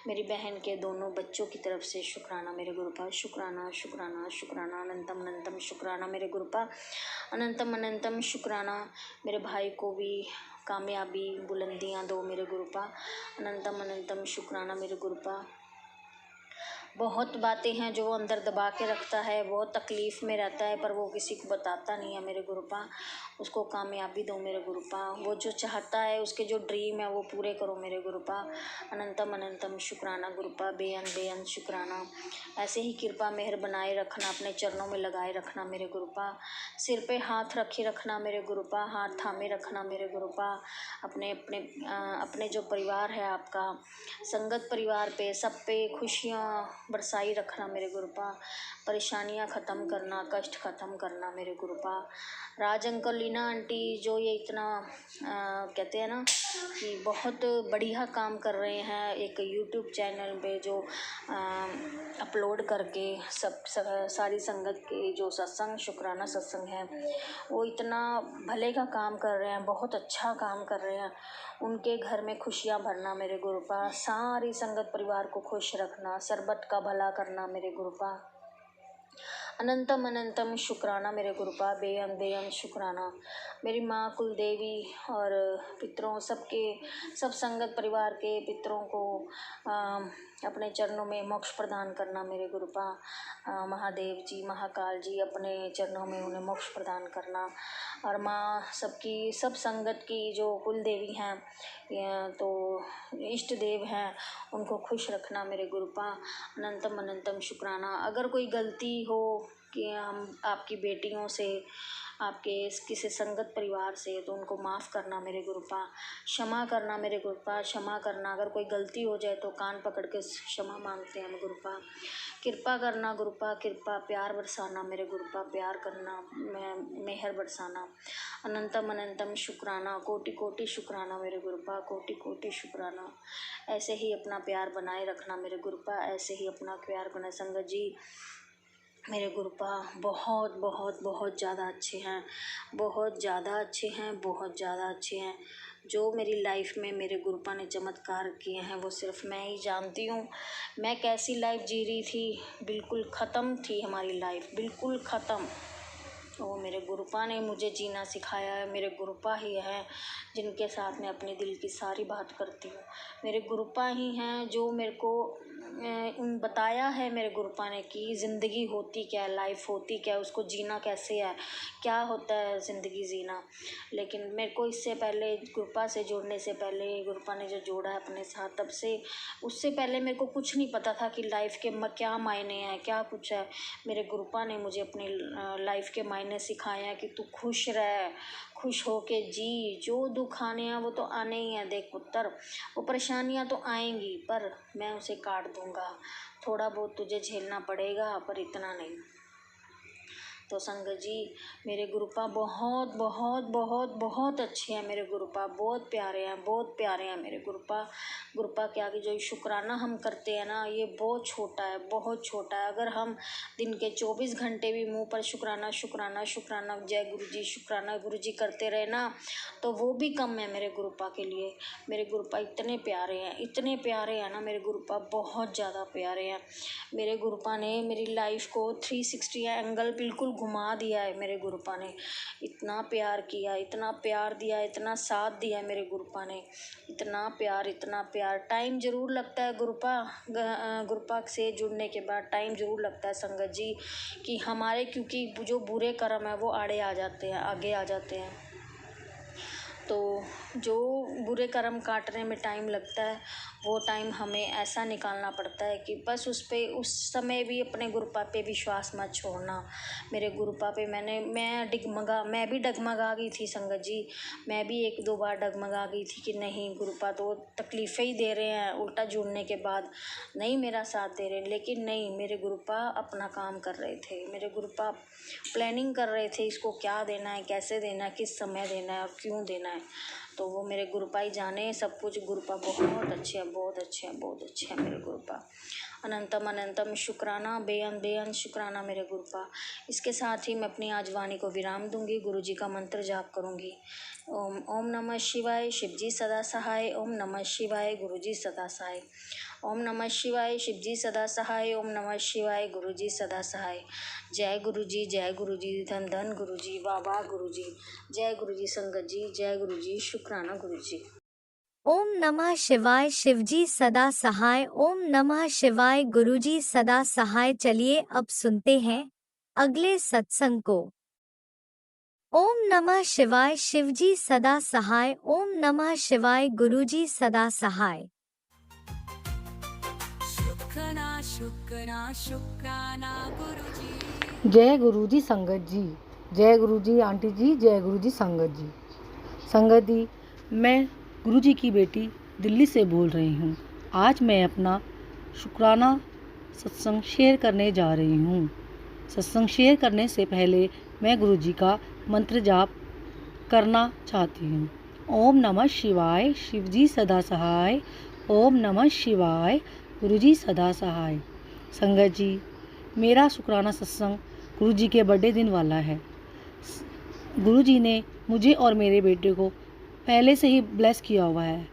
मेरी बहन के दोनों बच्चों की तरफ से शुक्राना मेरे गुरुपा, शुक्राना शुक्राना शुक्राना अनंतम अनंतम शुक्राना मेरे गुरुपा, अनंतम अनंतम शुक्राना। मेरे भाई को भी कामयाबी बुलंदियाँ दो मेरे गुरुपा, अनंतम अनंतम शुक्राना मेरे गुरुपा। बहुत बातें हैं जो वो अंदर दबा के रखता है, बहुत तकलीफ़ में रहता है पर वो किसी को बताता नहीं है मेरे गुरुपा, उसको कामयाबी दो मेरे गुरुपा, वो जो चाहता है उसके जो ड्रीम है वो पूरे करो मेरे गुरुपा, अनंतम अनंतम शुक्राना गुरुपा, बेअंत बेअंत शुक्राना। ऐसे ही कृपा मेहर बनाए रखना, अपने चरणों में लगाए रखना मेरे गुरुपा, सिर पे हाथ रखे रखना मेरे गुरुपा, हाथ थामे रखना मेरे गुरुपा, अपने अपने अपने जो परिवार है आपका संगत परिवार पे सब पे खुशियाँ बरसाई रखना मेरे गुरुपा, परेशानियाँ ख़त्म करना, कष्ट ख़त्म करना मेरे गुरुपा। राज अंकल लीना आंटी जो ये इतना कहते हैं ना कि बहुत बढ़िया काम कर रहे हैं, एक यूट्यूब चैनल पे जो अपलोड करके सारी संगत के जो सत्संग शुक्राना सत्संग है वो इतना भले का काम कर रहे हैं, बहुत अच्छा काम कर रहे हैं। उनके घर में खुशियाँ भरना मेरे गुरुपा, सारी संगत परिवार को खुश रखना, सरबत का भला करना मेरे गुरुपा, अनंतम अनंतम शुक्राना मेरे गुरुपा, बेअंत बेअंत शुक्राना। मेरी माँ कुलदेवी और पितरों सब संगत परिवार के पितरों को अपने चरणों में मोक्ष प्रदान करना मेरे गुरुपा, महादेव जी महाकाल जी अपने चरणों में उन्हें मोक्ष प्रदान करना। और माँ सब संगत की जो कुल देवी हैं तो इष्ट देव हैं उनको खुश रखना मेरे गुरुपा, अनंतम अनंतम शुक्राना। अगर कोई गलती हो कि हम आपकी बेटियों से आपके किसी संगत परिवार से तो उनको माफ़ करना मेरे गुरुपा, क्षमा करना मेरे गुरुपा, क्षमा करना। अगर कोई गलती हो जाए तो कान पकड़ के क्षमा मांगते हैं हम गुरुपा, कृपा करना गुरुपा, कृपा प्यार बरसाना मेरे गुरुपा, प्यार करना मेहर बरसाना, अनंतम अनंतम शुक्राना, कोटि कोटि शुक्राना मेरे गुरुपा, कोटि कोटि शुक्राना। ऐसे ही अपना प्यार बनाए रखना मेरे गुरुपा, ऐसे ही अपना प्यार बनाए। संगत जी मेरे गुरुपा बहुत बहुत बहुत ज़्यादा अच्छे हैं, बहुत ज़्यादा अच्छे हैं, बहुत ज़्यादा अच्छे हैं। जो मेरी लाइफ में मेरे गुरुपा ने चमत्कार किए हैं वो सिर्फ मैं ही जानती हूँ। मैं कैसी लाइफ जी रही थी, बिल्कुल ख़त्म थी हमारी लाइफ, बिल्कुल ख़त्म। वो मेरे गुरुपा ने मुझे जीना सिखाया है। मेरे गुरुपा ही हैं जिनके साथ मैं अपने दिल की सारी बात करती हूँ। मेरे गुरुपा ही हैं जो मेरे को बताया है मेरे गुरुपा ने कि ज़िंदगी होती क्या है, लाइफ होती क्या है, उसको जीना कैसे है, क्या होता है ज़िंदगी जीना। लेकिन मेरे को इससे पहले गुरुपा से जुड़ने से पहले गुरुपा ने जो जोड़ा है अपने साथ, तब से उससे पहले मेरे को कुछ नहीं पता था कि लाइफ के क्या मायने हैं, क्या कुछ है। मेरे गुरुपा ने मुझे अपनी लाइफ के मायने सिखाए हैं कि तू खुश रह, खुश हो के जी, जो दुख आने हैं वो तो आने ही हैं। देख पुत्र, वो परेशानियां तो आएंगी पर मैं उसे काट दूंगा, थोड़ा बहुत तुझे झेलना पड़ेगा पर इतना नहीं। तो संगत जी मेरे गुरुपा बहुत बहुत बहुत बहुत अच्छे हैं। मेरे गुरुपा बहुत प्यारे हैं, बहुत प्यारे हैं मेरे गुरुपा। गुरुपा के आगे जो शुक्राना हम करते हैं ना, ये बहुत छोटा है, बहुत छोटा है। अगर हम दिन के 24 घंटे भी मुंह पर शुक्राना शुक्राना शुक्राना, जय गुरु जी, शुक्राना गुरु जी करते रहे ना, तो वो भी कम है मेरे गुरुपा के लिए। मेरे गुरुपा इतने प्यारे हैं, इतने प्यारे हैं ना मेरे गुरुपा, बहुत ज़्यादा प्यारे हैं। मेरे गुरुपा ने मेरी लाइफ को 360 एंगल बिल्कुल घुमा दिया है। मेरे गुरुपा ने इतना प्यार किया, इतना प्यार दिया, इतना साथ दिया मेरे गुरुपा ने, इतना प्यार, इतना प्यार। टाइम ज़रूर लगता है गुरुपा से जुड़ने के बाद, टाइम ज़रूर लगता है संगत जी कि हमारे, क्योंकि जो बुरे कर्म है वो आड़े आ जाते हैं, आगे आ जाते हैं। तो जो बुरे कर्म काटने में टाइम लगता है वो टाइम हमें ऐसा निकालना पड़ता है कि बस उस समय भी अपने गुरुपा पे विश्वास मत छोड़ना। मेरे गुरुपा पे मैं भी डगमगा गई थी संगत जी। मैं भी 1-2 बार डगमगा गई थी कि नहीं गुरुपा तो तकलीफ़ें ही दे रहे हैं, उल्टा जुड़ने के बाद नहीं मेरा साथ दे रहे हैं। लेकिन नहीं, मेरे गुरुपा अपना काम कर रहे थे। मेरे गुरुपा प्लानिंग कर रहे थे, इसको क्या देना है, कैसे देना है, किस समय देना है और क्यों देना है। तो वो मेरे गुरुपा ही जाने सब कुछ। गुरुपा बहुत अच्छे हैं, बहुत अच्छे हैं, बहुत अच्छे हैं मेरे गुरुपा। अनंतम अनंतम शुक्राना, बेअंत शुक्राना मेरे गुरुपा। इसके साथ ही मैं अपनी आज वाणी को विराम दूंगी। गुरु जी का मंत्र जाप करूंगी। ओम नमः शिवाय, शिवजी सदा सहाय। ओम नमः शिवाय, गुरु जी सदा सहाय। ओम नमः शिवाय, शिवजी सदा सहाय। ओम नमः शिवाय, गुरु जी सदा सहाय। जय गुरु जी, जय गुरु जी, धन धन गुरु जी, वाह वाह गुरु जी। जय गुरु जी संगत जी, जय गुरु जी, शुक्राना गुरु जी। ओम नमः शिवाय, शिवजी सदा सहाय। ओम नमः शिवाय, गुरुजी सदा सहाय। चलिए अब सुनते हैं अगले सत्संग को। ओम नमः शिवाय, शिवजी सदा सहाय। ओम नमः शिवाय, गुरुजी सदा सहाय। शुक्राना गुरु जी। जय गुरु जी संगत जी, जय गुरु जी आंटी जी, जय गुरु जी संगत जी। संगत जी, मैं गुरु जी की बेटी दिल्ली से बोल रही हूँ। आज मैं अपना शुक्राना सत्संग शेयर करने जा रही हूँ। सत्संग शेयर करने से पहले मैं गुरु जी का मंत्र जाप करना चाहती हूँ। ओम नमः शिवाय, शिवजी सदा सहाय। ओम नमः शिवाय, गुरु जी सदा सहाय। संगत जी, मेरा शुक्राना सत्संग गुरु जी के बर्थडे दिन वाला है। गुरु जी ने मुझे और मेरे बेटे को पहले से ही ब्लेस किया हुआ है।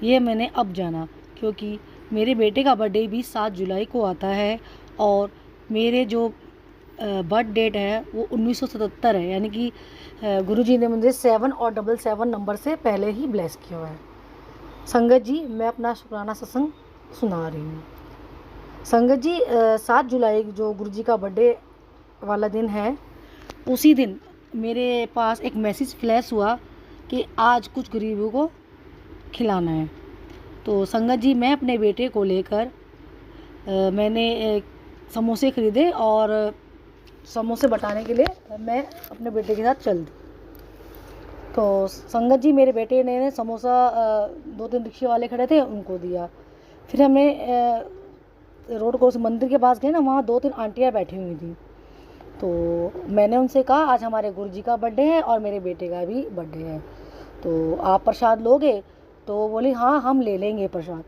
ये मैंने अब जाना क्योंकि मेरे बेटे का बर्थडे भी 7 जुलाई को आता है और मेरे जो बर्थ डेट है वो 1977 है, यानी कि गुरु जी ने मुझे 7 और 77 नंबर से पहले ही ब्लेस किया हुआ है। संगत जी, मैं अपना शुक्राना सत्संग सुना रही हूँ। संगत जी, 7 जुलाई जो गुरु जी का बर्थडे वाला दिन है, उसी दिन मेरे पास एक मैसेज फ्लैश हुआ कि आज कुछ गरीबों को खिलाना है। तो संगत जी, मैं अपने बेटे को लेकर मैंने समोसे ख़रीदे और समोसे बटाने के लिए मैं अपने बेटे के साथ चल दी। तो संगत जी, मेरे बेटे ने समोसा 2-3 रिक्शे वाले खड़े थे उनको दिया। फिर हमने रोड क्रॉस मंदिर के पास गए ना, वहाँ 2-3 आंटियाँ बैठी हुई थी। तो मैंने उनसे कहा आज हमारे गुरुजी का बर्थडे है और मेरे बेटे का भी बर्थडे है, तो आप प्रसाद लोगे? तो बोली हाँ हम ले लेंगे प्रसाद।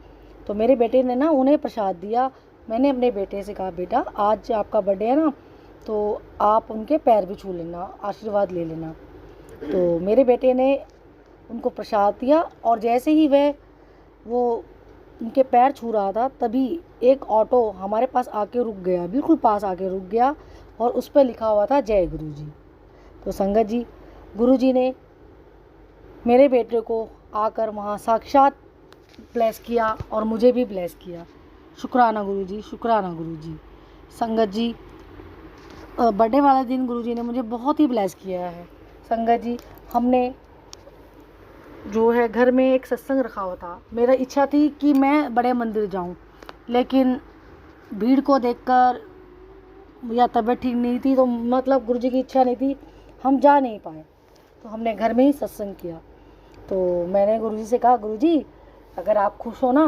तो मेरे बेटे ने ना उन्हें प्रसाद दिया। मैंने अपने बेटे से कहा बेटा आज आपका बर्थडे है ना, तो आप उनके पैर भी छू लेना, आशीर्वाद ले लेना। तो मेरे बेटे ने उनको प्रसाद दिया और जैसे ही वो उनके पैर छू रहा था तभी एक ऑटो हमारे पास आके रुक गया, बिल्कुल पास आके रुक गया और उस पर लिखा हुआ था जय गुरु जी। तो संगत जी, गुरु जी ने मेरे बेटे को आकर वहाँ साक्षात ब्लेस किया और मुझे भी ब्लेस किया। शुक्राना गुरु जी, शुक्राना गुरु जी। संगत जी, बर्थडे वाले दिन गुरु जी ने मुझे बहुत ही ब्लेस किया है। संगत जी, हमने जो है घर में एक सत्संग रखा हुआ था। मेरा इच्छा थी कि मैं बड़े मंदिर जाऊं, लेकिन भीड़ को देखकर या तबीयत ठीक नहीं थी, तो मतलब गुरुजी की इच्छा नहीं थी, हम जा नहीं पाए। तो हमने घर में ही सत्संग किया। तो मैंने गुरुजी से कहा गुरुजी अगर आप खुश हो ना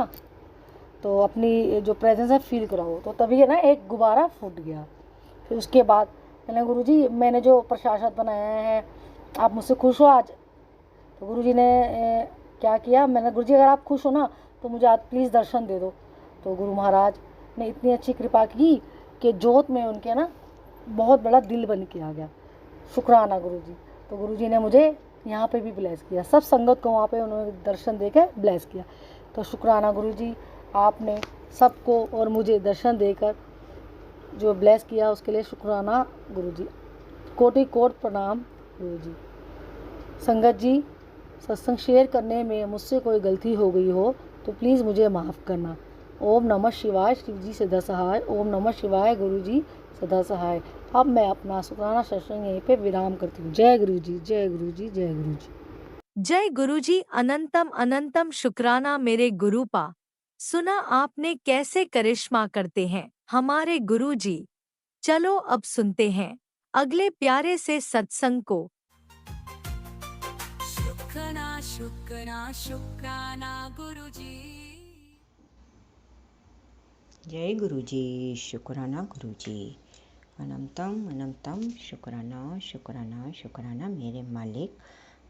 तो अपनी जो प्रेजेंस है फील कराओ। तो तभी है ना एक गुब्बारा फूट गया। फिर उसके बाद मैंने गुरुजी मैंने जो प्रसाद बनाया है आप मुझसे खुश हो आज? तो गुरुजी ने क्या किया, मैंने गुरुजी अगर आप खुश हो ना तो मुझे आज प्लीज़ दर्शन दे दो। तो गुरु महाराज ने इतनी अच्छी कृपा की कि जोत में उनके ना बहुत बड़ा दिल बन के आ गया। शुक्राना गुरुजी। तो गुरुजी ने मुझे यहाँ पे भी ब्लेस किया, सब संगत को वहाँ पे उन्होंने दर्शन देकर ब्लेस किया। तो शुक्राना गुरुजी, आपने सबको और मुझे दर्शन देकर जो ब्लेस किया उसके लिए शुक्राना गुरुजी। कोटि कोट प्रणाम गुरुजी। संगत जी, सत्संग शेयर करने में मुझसे कोई गलती हो गई हो तो प्लीज़ मुझे माफ़ करना। ओम नमः शिवाय, शिव जी सदा सहाय। ओम नमः शिवाय, गुरु जी सदा सहाय। अब मैं अपना शुक्राना सत्संग यहीं पे विराम करती हूँ। जय गुरु जी, जय गुरु जी, जय गुरु जी। जय गुरुजी। अनंतम अनंतम शुक्राना मेरे गुरुपा। सुना आपने कैसे करिश्मा करते हैं हमारे गुरुजी। चलो अब सुनते हैं अगले प्यारे से सत्संग को। शुक्राना शुक्राना शुक्राना गुरुजी। जय गुरुजी। शुक्राना गुरुजी। अनंतम अनंतम शुक्राना शुक्राना शुक्राना मेरे मालिक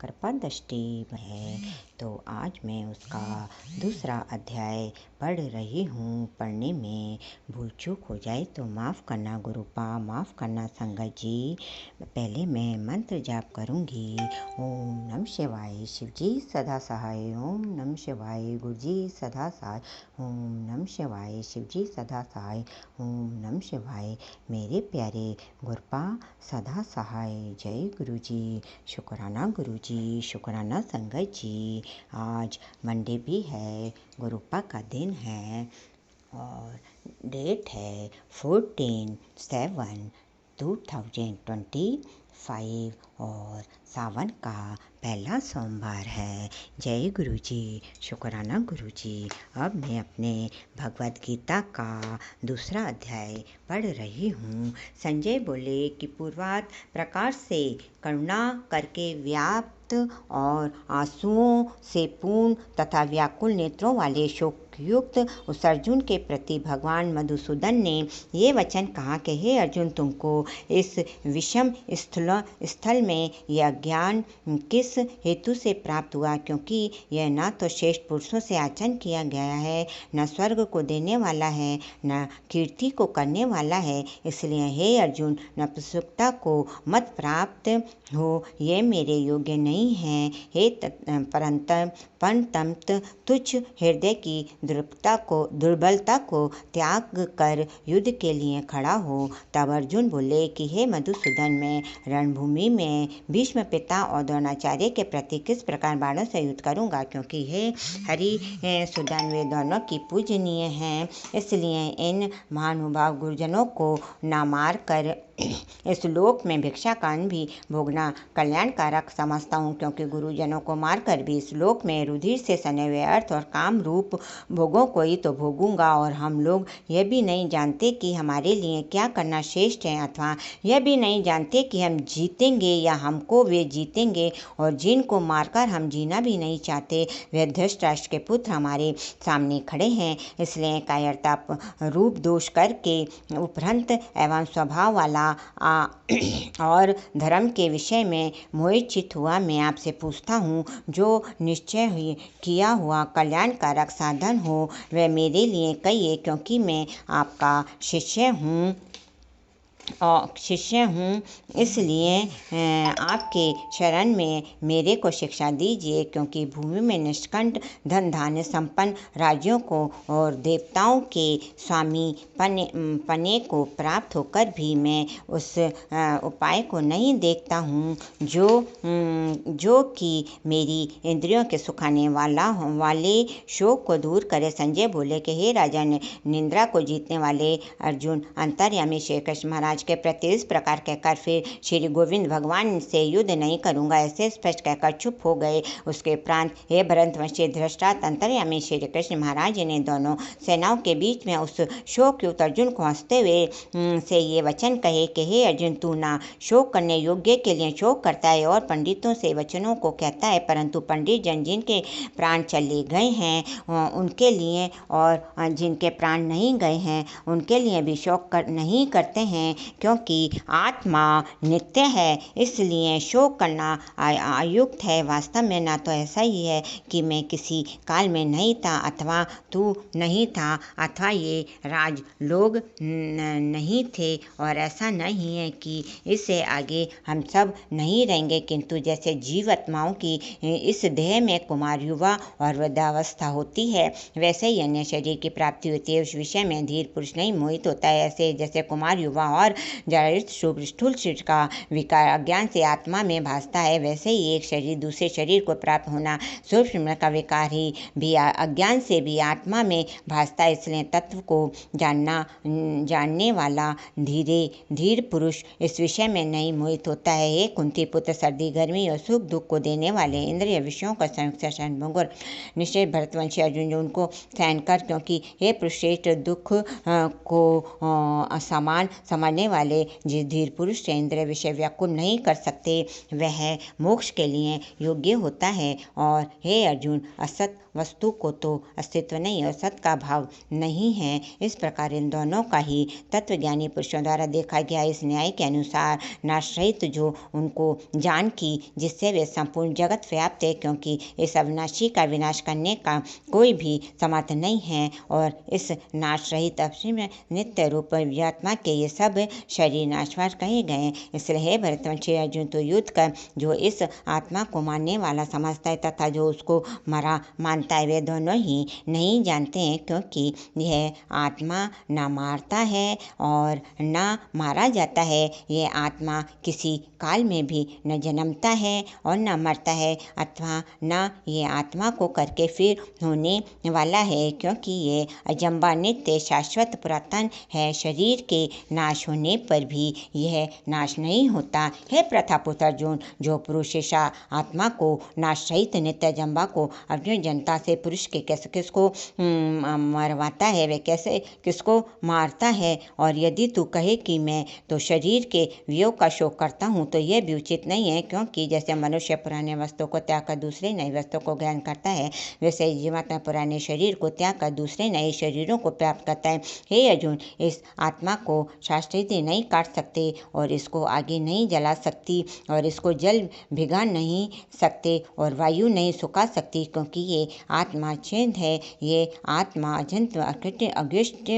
कृपा दृष्टि है। तो आज मैं उसका दूसरा अध्याय पढ़ रही हूँ। पढ़ने में भूल चूक हो जाए तो माफ़ करना गुरुपा, माफ़ करना संगत जी। पहले मैं मंत्र जाप करूँगी। ओम नमः शिवाय शिवजी सदा सहाय। ओम नमः शिवाय गुरुजी सदा सहाय। ओम नमः शिवाय शिवजी सदा सहाय। ओम नमः शिवाय मेरे प्यारे गुरुपा सदा सहाय। जय गुरुजी। शुक्राना गुरुजी, शुक्राना संगत जी। आज मंडे भी है, गुरुपा का दिन है और डेट है 14/7/2025 और सावन का पहला सोमवार है। जय गुरुजी। शुक्राना गुरुजी। अब मैं अपने भगवद गीता का दूसरा अध्याय पढ़ रही हूँ। संजय बोले कि पूर्वात प्रकार से करुणा करके व्याप्त और आंसुओं से पूर्ण तथा व्याकुल नेत्रों वाले शोकयुक्त उस अर्जुन के प्रति भगवान मधुसूदन ने ये वचन कहा कि हे अर्जुन, तुमको इस विषम स्थल में यह ज्ञान किस हेतु से प्राप्त हुआ, क्योंकि यह न तो श्रेष्ठ पुरुषों से आचरण किया गया है, न स्वर्ग को देने वाला है, न कीर्ति को करने वाला है। इसलिए हे अर्जुन, नपुंसकता को मत प्राप्त हो, ये मेरे योग्य नहीं है। हे परंतप तुच्छ हृदय की दुर्बलता को त्याग कर युद्ध के लिए खड़ा हो। तब अर्जुन बोले कि हे मधुसूदन, मैं रणभूमि में भीष्म पिता और द्रोणाचार्य के प्रति किस प्रकार बाणों से युद्ध करूंगा, क्योंकि हे हरि सुदन वे दोनों की पूजनीय हैं। इसलिए इन महानुभाव गुरुजनों को न मार कर इस लोक में भिक्षा का अन्न भी भोगना कल्याणकारक समझता हूँ, क्योंकि गुरुजनों को मारकर भी इस लोक में रुधिर से सने हुए अर्थ और काम रूप भोगों को ही तो भोगूंगा। और हम लोग यह भी नहीं जानते कि हमारे लिए क्या करना श्रेष्ठ है, अथवा यह भी नहीं जानते कि हम जीतेंगे या हमको वे जीतेंगे। और जिनको मारकर हम जीना भी नहीं चाहते, वे धृतराष्ट्र के पुत्र हमारे सामने खड़े हैं। इसलिए कायरता रूप दोष करके उपरंत एवं स्वभाव वाला और धर्म के विषय में मोहित हुआ मैं आपसे पूछता हूँ, जो निश्चय किया हुआ कल्याणकारक साधन हो वह मेरे लिए कहिए, क्योंकि मैं आपका शिष्य हूँ। इसलिए आपके शरण में मेरे को शिक्षा दीजिए, क्योंकि भूमि में निष्कंठ धन धान्य संपन्न राज्यों को और देवताओं के स्वामी पने को प्राप्त होकर भी मैं उस उपाय को नहीं देखता हूँ जो कि मेरी इंद्रियों के सुखाने वाले शोक को दूर करे। संजय बोले कि हे राजा, निंद्रा को जीतने वाले अर्जुन, अंतर्यामी श्री कृष्ण महाराज के प्रति इस प्रकार कहकर फिर श्री गोविंद भगवान से युद्ध नहीं करूंगा, ऐसे स्पष्ट कहकर चुप हो गए। उसके उपरांत हे भरतवंशी धृतराष्ट्र, अंतर्यामी श्री कृष्ण महाराज ने दोनों सेनाओं के बीच में उस शोकयुक्त अर्जुन को हंसते हुए से ये वचन कहे कि हे अर्जुन, तू ना शोक करने योग्य के लिए शोक करता है और पंडितों से वचनों को कहता है, परंतु पंडित जन जिनके प्राण चले गए हैं उनके लिए और जिनके प्राण नहीं गए हैं उनके लिए भी शोक नहीं करते हैं, क्योंकि आत्मा नित्य है। इसलिए शोक करना अयुक्त है। वास्तव में ना तो ऐसा ही है कि मैं किसी काल में नहीं था अथवा तू नहीं था अथवा ये राज लोग नहीं थे, और ऐसा नहीं है कि इससे आगे हम सब नहीं रहेंगे, किंतु जैसे जीवात्माओं की इस देह में कुमार, युवा और वृद्धावस्था होती है, वैसे ही अन्य शरीर की प्राप्ति होती है। उस विषय में धीर पुरुष नहीं मोहित होता है। ऐसे जैसे कुमार, युवा और अनुसार जड़ शुभ स्थूल शरीर का विकार अज्ञान से आत्मा में भासता है, वैसे ही एक शरीर दूसरे शरीर को प्राप्त होना सूक्ष्म का विकार ही भी अज्ञान से भी आत्मा में भासता है। इसलिए तत्व को जानने वाला धीर पुरुष इस विषय में नहीं मोहित होता है। हे कुंती पुत्र, सर्दी गर्मी और सुख दुख को देने वाले इंद्रिय विषयों का संयुक्त सहन भंगुर निश्चय भरतवंशी अर्जुन जो उनको सहन कर, क्योंकि हे पुरुषेष्ठ दुख को समान समझने वाले जिस धीर पुरुष से इंद्रिय विषय व्याकुल नहीं कर सकते वह मोक्ष के लिए योग्य होता है। और हे अर्जुन, असत वस्तु को तो अस्तित्व नहीं और सत का भाव नहीं है। इस प्रकार इन दोनों का ही तत्वज्ञानी पुरुषों द्वारा देखा गया। इस न्याय के अनुसार नाश रहित जो उनको जान की जिससे वे संपूर्ण जगत व्याप्त है, क्योंकि इस अविनाशी का विनाश करने का कोई भी सामर्थ्य नहीं है। और इस नाश रहित असीम नित्य रूप आत्मा के ये सब शरीर नाशवान कहे गए। इसलिए हे भरतवंशी अर्जुन, तो युद्ध कर जो इस आत्मा को मानने वाला समझता है तथा जो उसको मरा मानता है, वे दोनों ही नहीं जानते हैं, क्योंकि यह आत्मा न मारता है और न मारा जाता है। यह आत्मा किसी काल में भी न जन्मता है और न मरता है, अथवा न ये आत्मा को करके फिर होने वाला है, क्योंकि ये अजंबा नित्य शाश्वत पुरातन है। शरीर के नाश होने पर भी यह नाश नहीं होता है। प्रथापुत्र अर्जुन, जो पुरुष आत्मा को नाश रहित नित्य अजंबा को अपनी जनता से पुरुष के कैसे किसको मरवाता है, वे कैसे किसको मारता है। और यदि तू कहे कि मैं तो शरीर के वियोग का शोक करता हूँ, तो यह भी उचित नहीं है, क्योंकि जैसे मनुष्य पुराने वस्तु को त्याग कर दूसरे नए वस्तु को ग्रहण करता है, वैसे जीवात्मा पुराने शरीर को त्याग कर दूसरे नए शरीरों को प्राप्त करता है। हे अर्जुन, इस आत्मा को शास्त्री नहीं काट सकते और इसको आगे नहीं जला सकती और इसको जल भिगा नहीं सकते और वायु नहीं सुखा सकती, क्योंकि ये आत्मा चिन्ह है। ये आत्मा अजंत अकृत्य अगुष्ट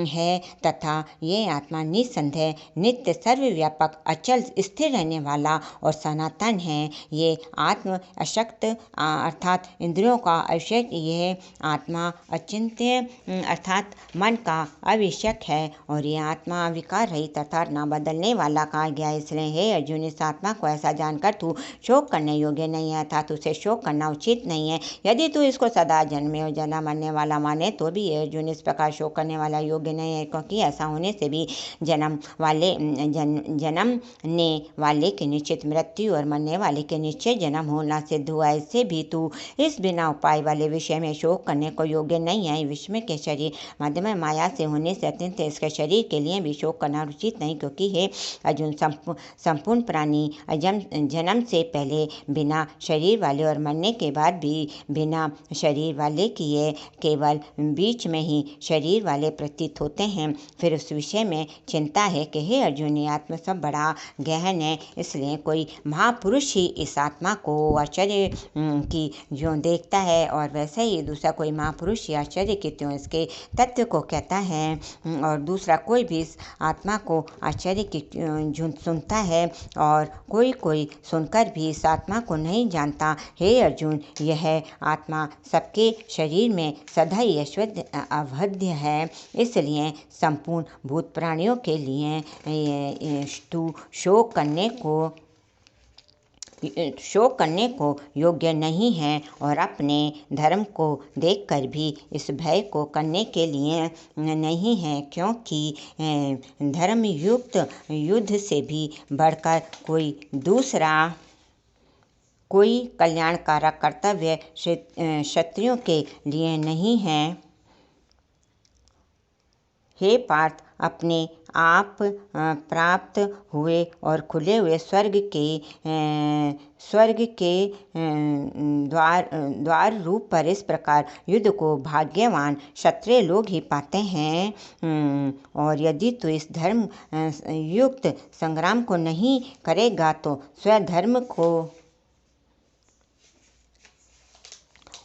है तथा ये आत्मा निसंदेह नित्य सर्वव्यापक अचल स्थिर रहने वाला और सनातन है। ये आत्म अशक्त अर्थात इंद्रियों का आवश्यक, यह आत्मा अचिंत्य अर्थात मन का आवश्यक है और यह आत्मा विकार रहित अर्थात न बदलने वाला कहा गया। इसलिए हे अर्जुन, इस आत्मा को ऐसा जानकर तू शोक करने योग्य नहीं है अर्थात उसे शोक करना उचित नहीं है। यदि तू इसको सदा जन्मे और जन्म मरने वाला माने तो भी अर्जुन इस प्रकार शोक करने वाला योग्य नहीं है, क्योंकि ऐसा होने से भी जन्मने वाले की निश्चित मृत्यु और मरने वाले के निश्चित जन्म होना सिद्ध हुआ। इससे भी तू इस बिना उपाय वाले विषय में शोक करने को योग्य नहीं है। विषय के शरीर मध्यम माया से होने से अत्यंत इसके शरीर के लिए भी शोक करना उचित नहीं, क्योंकि हे अर्जुन, संपूर्ण प्राणी जन्म से पहले बिना शरीर वाले और मरने के बाद भी बिना शरीर वाले किए केवल बीच में ही शरीर वाले प्रतीत होते हैं। फिर उस विषय में चिंता है कि हे अर्जुन, ये आत्मा सब बड़ा गहन है, इसलिए कोई महापुरुष ही इस आत्मा को आश्चर्य की जो देखता है और वैसे ही दूसरा कोई महापुरुष ही आश्चर्य की त्यों इसके तत्व को कहता है और दूसरा कोई भी इस आत्मा को आश्चर्य की सुनता है और कोई सुनकर भी इस आत्मा को नहीं जानता। हे अर्जुन, यह आत्मा सबके शरीर में सदा ही अवध्य है, इसलिए संपूर्ण भूत प्राणियों के लिए तू शोक करने को योग्य नहीं है और अपने धर्म को देखकर भी इस भय को करने के लिए नहीं है, क्योंकि धर्मयुक्त युद्ध से भी बढ़कर कोई कल्याणकारक कर्तव्य क्षत्रियों के लिए नहीं है। हे पार्थ, अपने आप प्राप्त हुए और खुले हुए स्वर्ग के द्वार रूप पर इस प्रकार युद्ध को भाग्यवान क्षत्रिय लोग ही पाते हैं। और यदि तू इस धर्म युक्त संग्राम को नहीं करेगा तो स्वधर्म को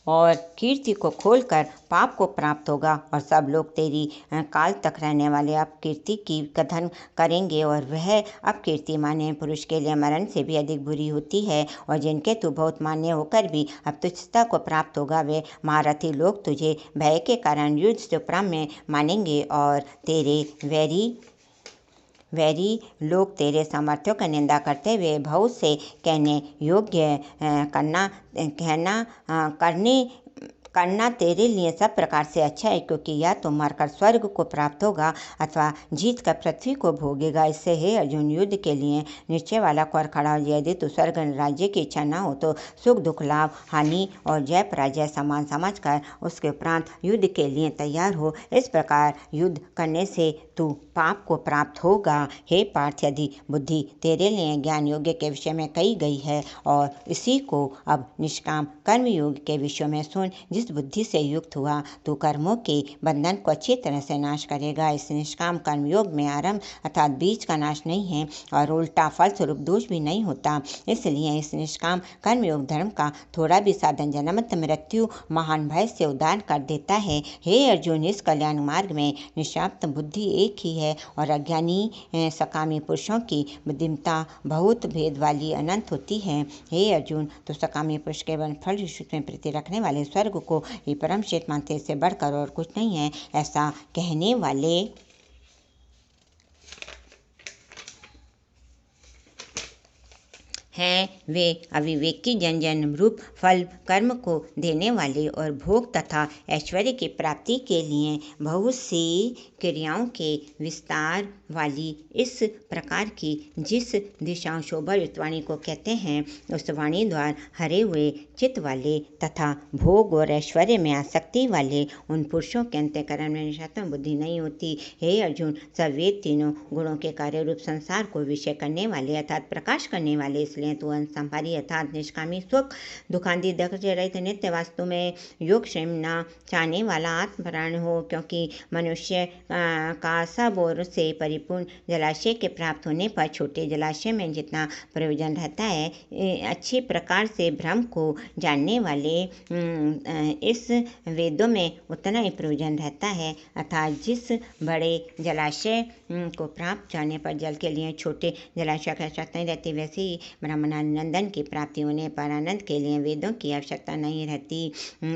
और कीर्ति को खोलकर पाप को प्राप्त होगा और सब लोग तेरी काल तक रहने वाले अपकीर्ति की कथन करेंगे और वह अपकीर्ति मान्य पुरुष के लिए मरण से भी अधिक बुरी होती है। और जिनके तू बहुत मान्य होकर भी अब तुच्छता को प्राप्त होगा, वे महारथी लोग तुझे भय के कारण युद्ध से उपराम में मानेंगे और तेरे वैरी लोग तेरे सामर्थ्यों की निंदा करते हुए बहुत से कहने योग्य करना तेरे लिए सब प्रकार से अच्छा है, क्योंकि या तो मरकर स्वर्ग को प्राप्त होगा अथवा जीत कर पृथ्वी को भोगेगा। इससे हे अर्जुन, युद्ध के लिए निश्चय वाला कर खड़ा हो। यदि तू स्वर्ग राज्य की इच्छा न हो तो सुख दुख लाभ हानि और जय पराजय समान समझकर उसके उपरांत युद्ध के लिए तैयार हो। इस प्रकार युद्ध करने से तू पाप को प्राप्त होगा। हे पार्थ, यदि बुद्धि तेरे लिए ज्ञान योग्य के विषय में कही गई है और इसी को अब निष्काम कर्म योग के विषय में सुन। जिस बुद्धि से युक्त हुआ तू कर्मों के बंधन को अच्छी तरह से नाश करेगा। इस निष्काम कर्म योग में आरंभ अर्थात बीज का नाश नहीं है और उल्टा फल स्वरूप दोष भी नहीं होता। इसलिए इस निष्काम कर्म योग धर्म का थोड़ा भी साधन जन्मत मृत्यु महान भय से उद्धार कर देता है। हे अर्जुन, इस कल्याण मार्ग में निष्पाप बुद्धि एक ही है और अज्ञानी सकामी पुरुषों की बुद्धिमत्ता बहुत भेद वाली अनंत होती है। हे अर्जुन, तो सकामी पुरुष केवल फल में प्रीति रखने वाले स्वर्ग को ही परम श्रेष्ठ मानते, इससे बढ़कर और कुछ नहीं है। ऐसा कहने वाले हैं वे अविवेकी जन्म रूप फल कर्म को देने वाले और भोग तथा ऐश्वर्य की प्राप्ति के लिए बहुत सी क्रियाओं के विस्तार वाली इस प्रकार की जिस दिशाओं शोभा युक्त वाणी को कहते हैं, उस वाणी द्वारा हरे हुए चित्त वाले तथा भोग और ऐश्वर्य में आसक्ति वाले उन पुरुषों के अंतःकरण में निष्काम बुद्धि नहीं होती। हे अर्जुन, सवेद तीनों गुणों के कार्य रूप संसार को विषय करने वाले अर्थात प्रकाश करने वाले, इसलिए तू संभारी अर्थात निष्कामी सुख दुखांति दक्ष रहित नित्य वास्तु में योग श्रेम न चाहने वाला आत्मपरायण हो, क्योंकि मनुष्य का सब ओर से परिपूर्ण जलाशय के प्राप्त होने पर छोटे जलाशय में जितना प्रयोजन रहता है, अच्छी प्रकार से ब्रह्म को जानने वाले इस वेदों में उतना ही प्रयोजन रहता है। अर्थात जिस बड़े जलाशय को प्राप्त जाने पर जल के लिए छोटे जलाशय की आवश्यकता नहीं रहती, वैसे ही ब्रह्मानंदन की प्राप्ति होने पर आनंद के लिए वेदों की आवश्यकता नहीं रहती।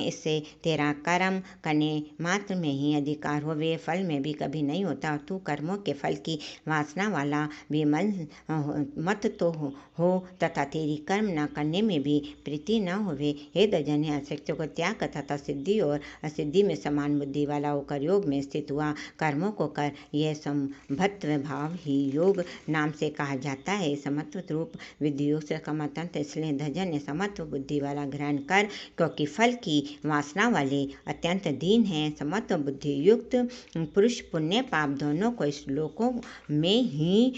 इससे तेरा कर्म करने मात्र में ही अधिकार हो, वे फल में भी कभी नहीं होता। और तू कर्मों के फल की वासना वाला भी मत तो हो तथा तेरी कर्म न करने में भी प्रीति न होवे। हे दजन, आसक्ति को त्याग तथा सिद्धि और असिद्धि में समान बुद्धि वाला होकर योग में स्थित हुआ कर्मों को कर, यह समभत्व भाव ही योग नाम से कहा जाता है। समत्व रूप विधि योग से कमातंत्र, इसलिए धजन ने समत्व बुद्धि वाला ग्रहण कर, क्योंकि फल की वासना वाले अत्यंत दीन है। समत्व बुद्धि युक्त पुरुष पुण्य पाप दोनों को इस लोकों में ही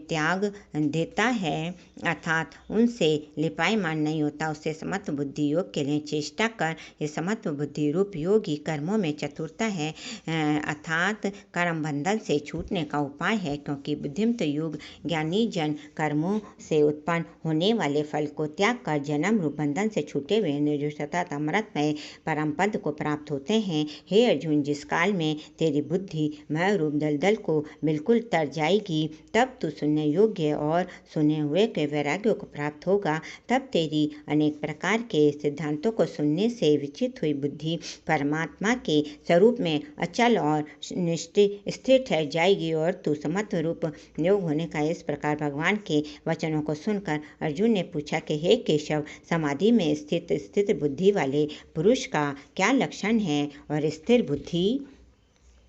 त्याग देता है अर्थात उनसे लिपायमान नहीं होता। उससे समत्व बुद्धि योग के लिए चेष्टा कर। ये समत्व बुद्धि रूप योग ही कर्मों में चतुरता है अर्थात कर्म बंधन से छूटने का उपाय है, क्योंकि बुद्धिमत युग ज्ञानी जन कर्मों से उत्पन्न होने वाले फल को त्याग कर जन्म रूप बंधन से छूटे हुए निर्दोष तथा अमृतमय परम पद को प्राप्त होते हैं। हे अर्जुन, जिस काल में तेरी बुद्धि मय रूप दलदल को बिल्कुल तर जाएगी, तब तू सुनने योग्य और सुने हुए के वैराग्य को प्राप्त होगा। तब तेरी अनेक प्रकार के सिद्धांतों को सुनने से विचित हुई बुद्धि परमात्मा के स्वरूप में अचल और स्थिर ठहर जाएगी और तू समत्व रूप योग होने का इस प्रकार भगवान के वचनों को सुनकर अर्जुन ने पूछा कि हे केशव, समाधि में स्थित बुद्धि वाले पुरुष का क्या लक्षण है और स्थिर बुद्धि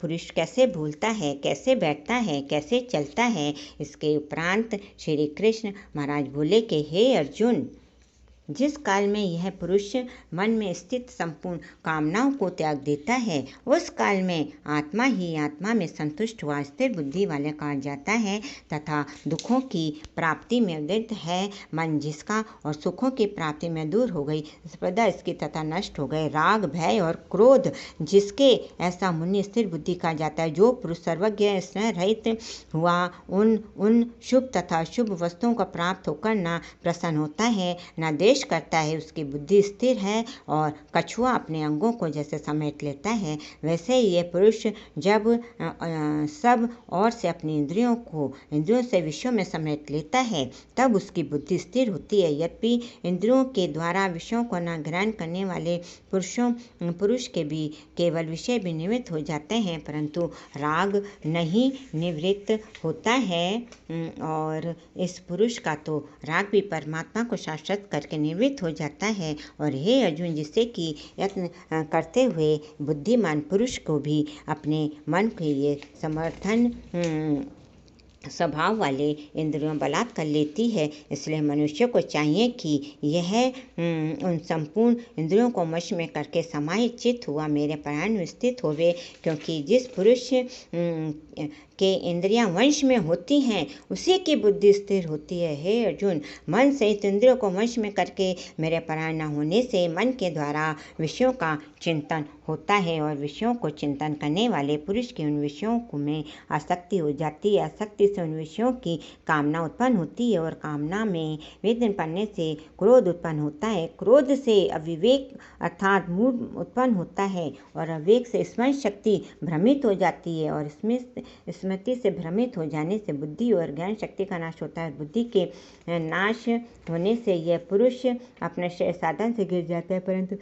पुरुष कैसे बोलता है, कैसे बैठता है, कैसे चलता है। इसके उपरांत श्री कृष्ण महाराज बोले कि हे अर्जुन, जिस काल में यह पुरुष मन में स्थित संपूर्ण कामनाओं को त्याग देता है, उस काल में आत्मा ही आत्मा में संतुष्ट हुआ स्थिर बुद्धि वाले कहा जाता है तथा दुखों की प्राप्ति में उदित है। मन जिसका और सुखों की प्राप्ति में दूर हो गई, स्पर्धा इसकी तथा नष्ट हो गए, राग भय और क्रोध जिसके, ऐसा मुनि स्थिर बुद्धि कहा जाता है। जो पुरुष सर्वज्ञ स्नेह रहित हुआ उन शुभ तथा शुभ वस्तुओं को प्राप्त होकर न प्रसन्न होता है, न देश प्रवेश करता है उसकी बुद्धि स्थिर है और कछुआ अपने अंगों को जैसे समेट लेता है, वैसे ही ये पुरुष जब सब और से अपनी इंद्रियों से विषयों में समेट लेता है तब उसकी बुद्धि स्थिर होती है। यद्यपि इंद्रियों के द्वारा विषयों को न ग्रहण करने वाले पुरुष के भी केवल विषय भी निवृत्त हो जाते हैं, परंतु राग नहीं निवृत्त होता है। और इस पुरुष का तो राग भी परमात्मा को शाश्वत करके निवृत्त हो जाता है। और हे अर्जुन, जिससे कि यत्न करते हुए बुद्धिमान पुरुष को भी अपने मन के ये समर्थन स्वभाव वाले इंद्रियों बलात् कर लेती है। इसलिए मनुष्य को चाहिए कि यह उन संपूर्ण इंद्रियों को वश में करके समाहित चित्त हुआ मेरे प्राण में स्थित होवे, क्योंकि जिस पुरुष के इंद्रियां वंश में होती हैं उसी की बुद्धि स्थिर होती है। हे अर्जुन, मन सहित इंद्रियों को वश में करके मेरे प्राण न होने से मन के द्वारा विषयों का चिंतन होता है और विषयों को चिंतन करने वाले पुरुष की उन विषयों में आसक्ति हो जाती है। आसक्ति से उन विषयों की कामना उत्पन्न होती है और कामना में वेदन पड़ने से क्रोध उत्पन्न होता है। क्रोध से अविवेक अर्थात मूड उत्पन्न होता है और अविवेक से स्मरण शक्ति भ्रमित हो जाती है और स्मृति से भ्रमित हो जाने से बुद्धि और ज्ञान शक्ति का नाश होता है। बुद्धि के नाश होने से यह पुरुष अपने साधन से गिर जाता है, परंतु